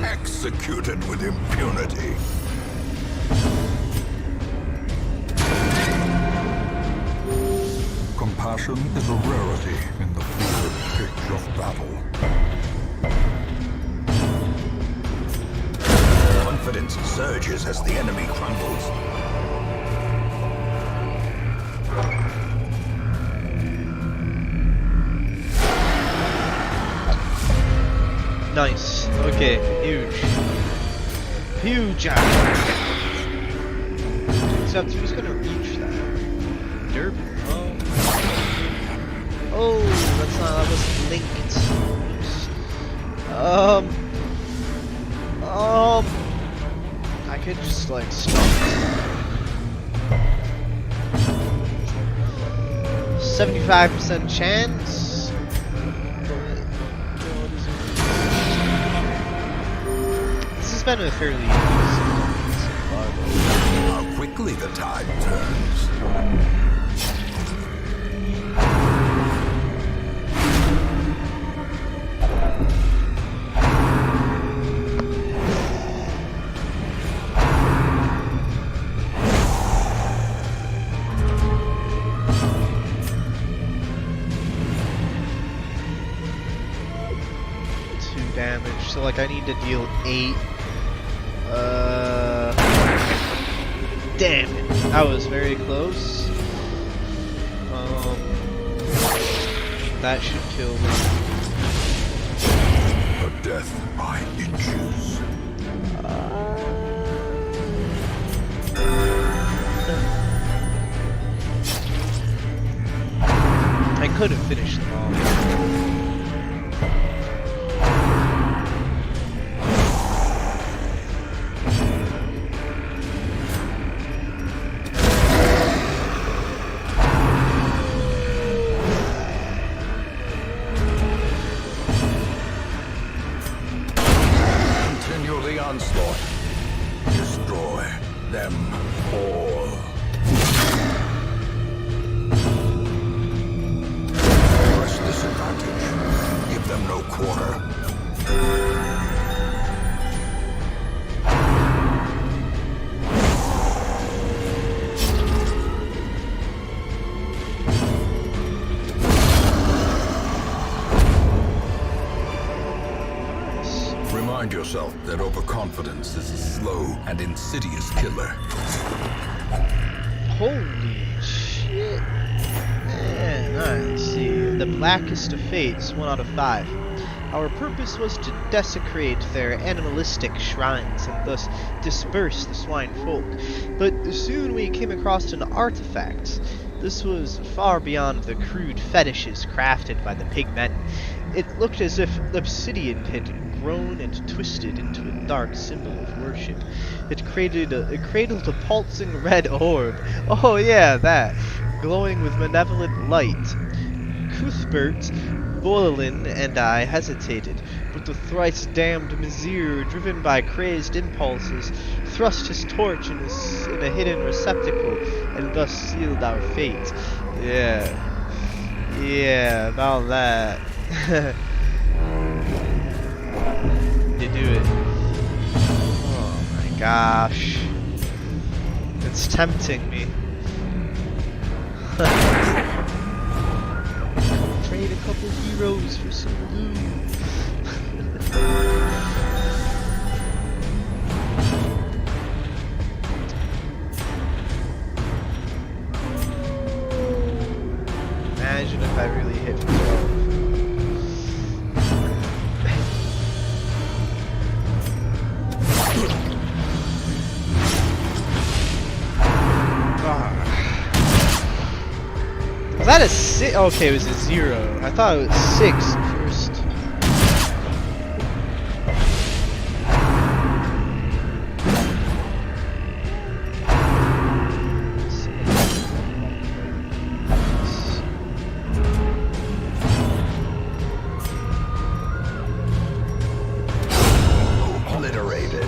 Executed with impunity. Compassion is a rarity in the fevered pitch of battle. Confidence surges as the enemy crumbles. Nice. Okay, huge. Huge. Except who's gonna reach that? Derby. Oh, that's not, that wasn't linked. I could just like stop. 75% chance. This has been a fairly easy so far. How quickly the tide turns. Damage, so like I need to deal 8. Damn it, that was very close. That should kill me. A death by inches. I could have finished them all. Onslaught. Destroy them all. Press disadvantage. Give them no quarter. Remind yourself that overconfidence is a slow and insidious killer. Holy shit. Man, I see. The blackest of fates, 1 out of 5. Our purpose was to desecrate their animalistic shrines and thus disperse the swine folk. But soon we came across an artifact. This was far beyond the crude fetishes crafted by the pigmen. It looked as if obsidian had grown and twisted into a dark symbol of worship. It cradled a pulsing red orb. Oh yeah, that. Glowing with malevolent light. Cuthbert, Boleyn, and I hesitated, but the thrice-damned Mizir, driven by crazed impulses, thrust his torch in a hidden receptacle, and thus sealed our fate. Yeah, about that. You do it. Oh my gosh. It's tempting me. Trade a couple heroes for some loot. Imagine if I really hit 12. Was that a 6? Okay, it was a 0. I thought it was 6 at first. Obliterated.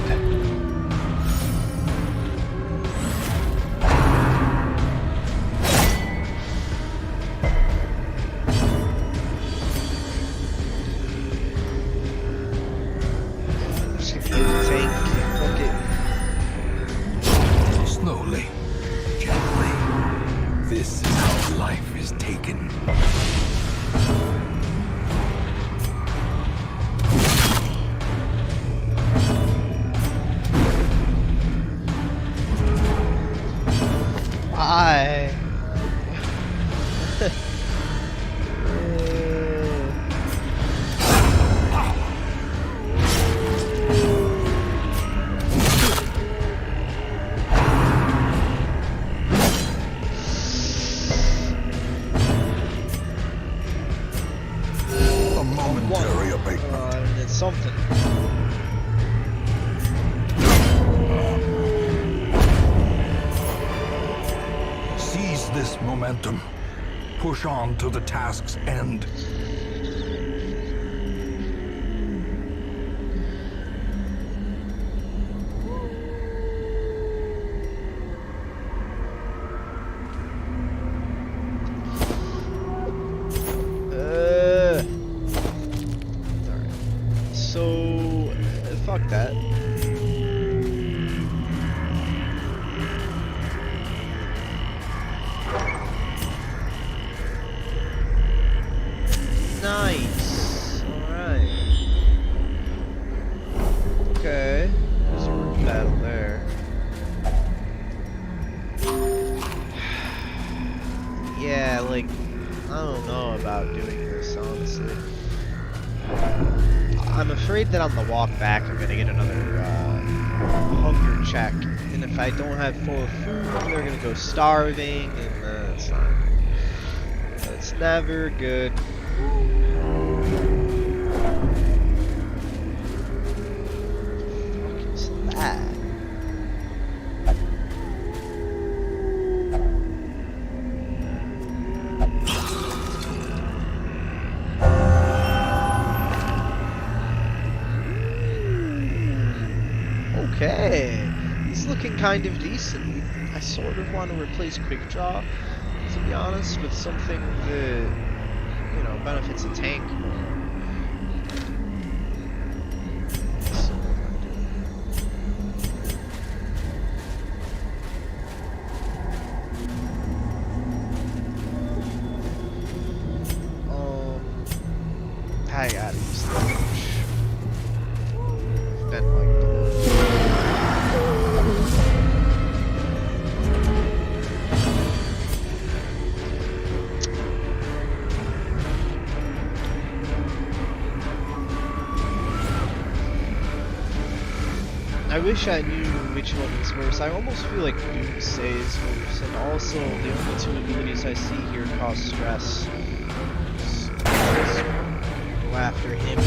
Slowly, gently. This is how life is taken. Why? A momentary abatement. It's something. Seize this momentum. Push on to the task's end. So, fuck that. Nice. Alright. Okay. There's a room battle there. Yeah, like, I don't know about doing this, honestly. I'm afraid that on the walk back I'm gonna get another hunger check, and if I don't have full food, they're gonna go starving, and that's not good. That's never good. What is that? Okay, he's looking kind of decent. I sort of want to replace Quick Draw, to be honest, with something that, you know, benefits a tank more. So what am I doing? I gotta use the launch. Been like the I wish I knew which one is worse. I almost feel like Doomsday is worse, and also the only two abilities I see here cause stress. So let's go after him.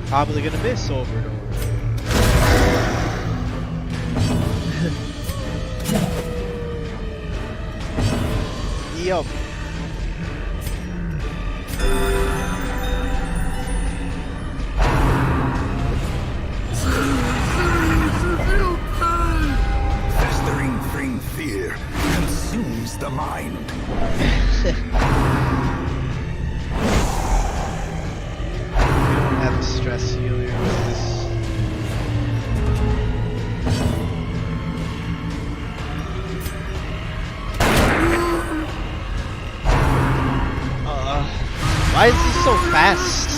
Probably gonna miss over and over. Yup. Festering green fear consumes the mind. Have a stress healer with this. Why is he so fast?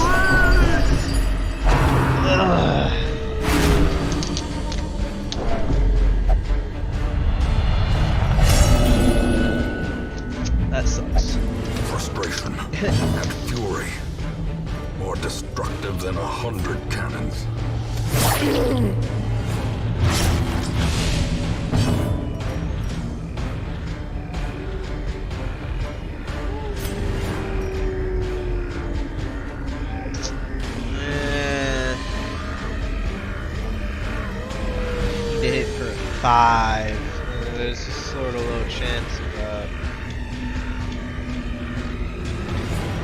Ugh. That sucks. Frustration and fury. More destructive than 100 cannons. Need to hit for 5. There's a sort of low chance of that.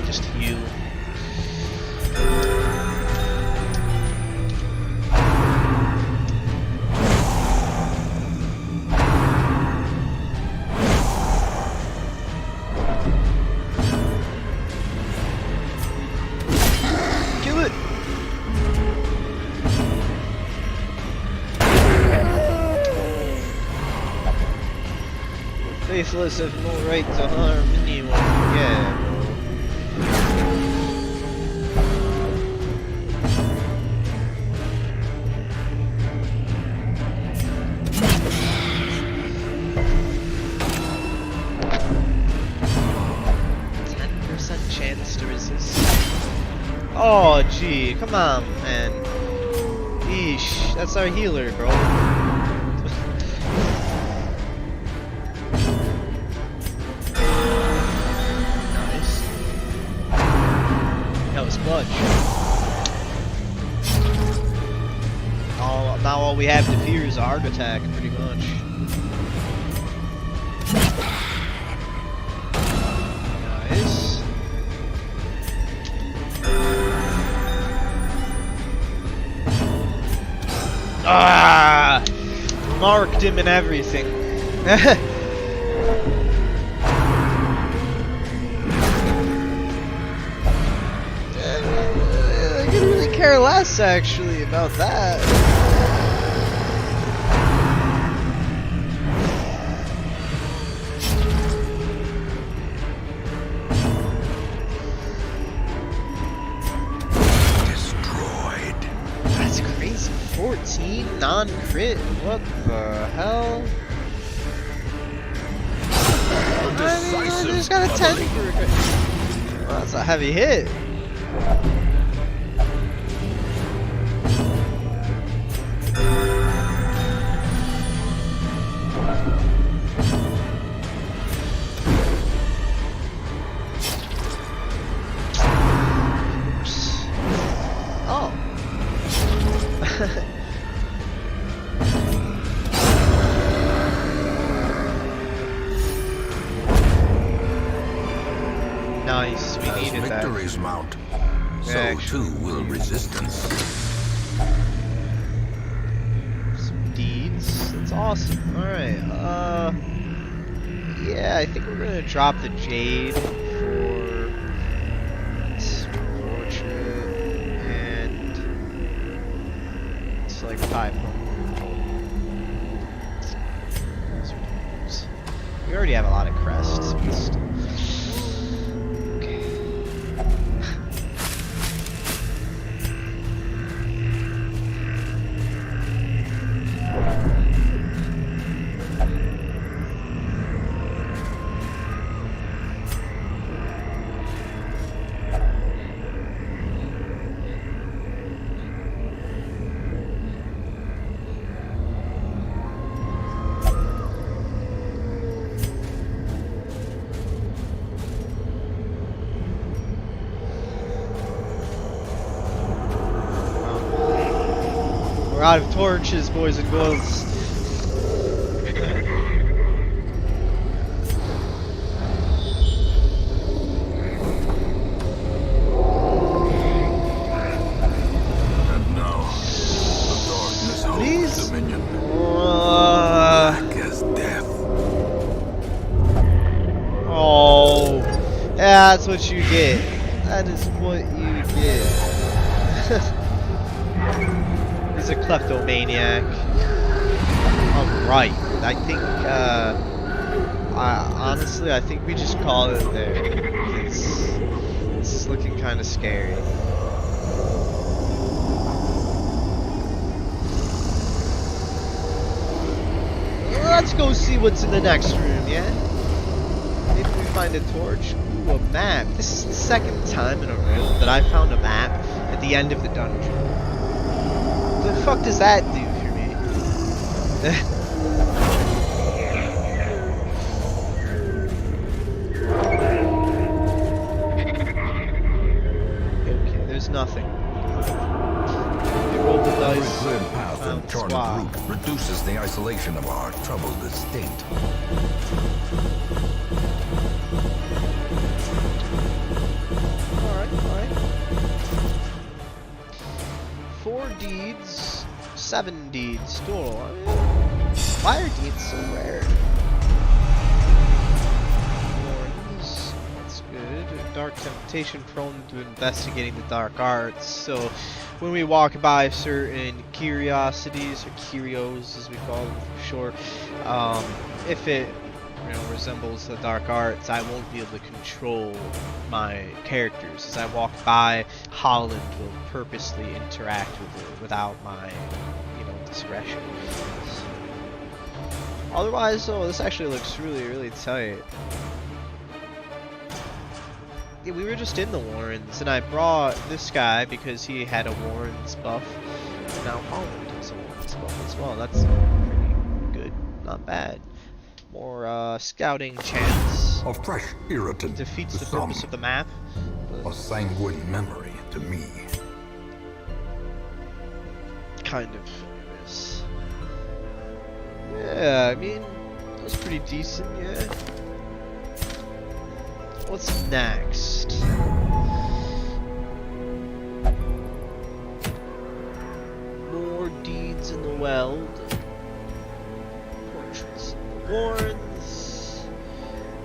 Just heal. Kill it! Faithless have no right to harm anyone. Yeah, bro. Chance to resist. Oh, gee, come on, man. Eesh, that's our healer, bro. Nice. That was clutch. Now all we have to fear is a heart attack, pretty much. Nice. Ah! Marked him and everything. I could really care less, actually, about that. Destroyed. That's crazy. 14 non-crit. What the hell? I just got a 10 for a crit. Well, that's a heavy hit. Oh. Nice, we needed that. Victories mount, so Actually, too will resistance. Some deeds. That's awesome. Alright, yeah, I think we're gonna drop the Jade for this portrait, and it's like 500. We already have a lot of crests, but still. Okay. We're out of torches, boys and girls. And now, the darkness holds Please? dominion. Black as death. Oh, that's what you get. That is what you get. He's a kleptomaniac. Alright, I think, honestly, I think we just call it there. It's looking kind of scary. Let's go see what's in the next room, yeah? Maybe we find a torch. Ooh, a map. This is the second time in a row that I found a map at the end of the dungeon. What the fuck does that do for me? Okay, there's nothing. We roll the Every dice. cleared path found and the charted swab. route reduces the isolation of our troubled estate. Alright. 4 deeds, 7 deeds total. I mean, why are deeds so rare? Warns, that's good. Dark temptation, prone to investigating the dark arts. So, when we walk by certain curiosities, or curios as we call them for short, if it resembles the dark arts, I won't be able to control my characters. As I walk by, Holland will purposely interact with it without my, discretion. Otherwise, this actually looks really, really tight. Yeah, we were just in the Warrens, and I brought this guy because he had a Warrens buff, and now Holland has a Warrens buff as well. That's pretty good, not bad. More scouting chance. A fresh irritant Defeats to the some, purpose of the map. a sanguine memory to me. Kind of is. Yeah, I mean, that was pretty decent, yeah. What's next? More deeds in the Weld. Portraits in the Warrens.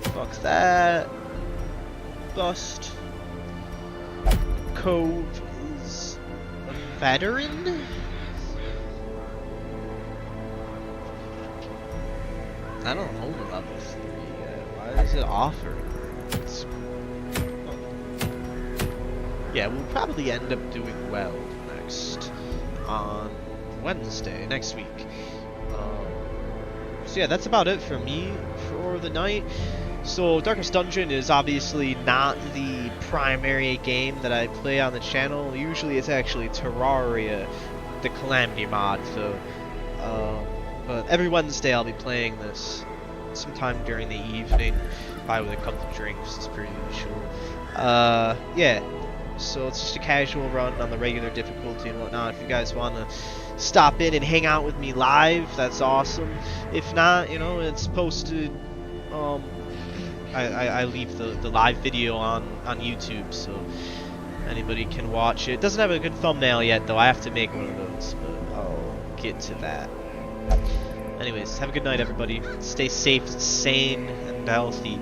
Fuck that. Bust. Cove is a veteran? I don't own a level 3 yet. Why does it offer? Yeah, we'll probably end up doing well next on Wednesday, next week. So yeah, that's about it for me for the night. So Darkest Dungeon is obviously not the primary game that I play on the channel. Usually it's actually Terraria, the Calamity mod. So, but every Wednesday I'll be playing this sometime during the evening, probably with a couple of drinks. It's pretty usual. Yeah. So it's just a casual run on the regular difficulty and whatnot. If you guys want to stop in and hang out with me live, that's awesome. If not, it's posted. I leave the live video on YouTube, so anybody can watch it. It doesn't have a good thumbnail yet, though. I have to make one of those, but I'll get to that. Anyways, have a good night, everybody. Stay safe, sane, and healthy.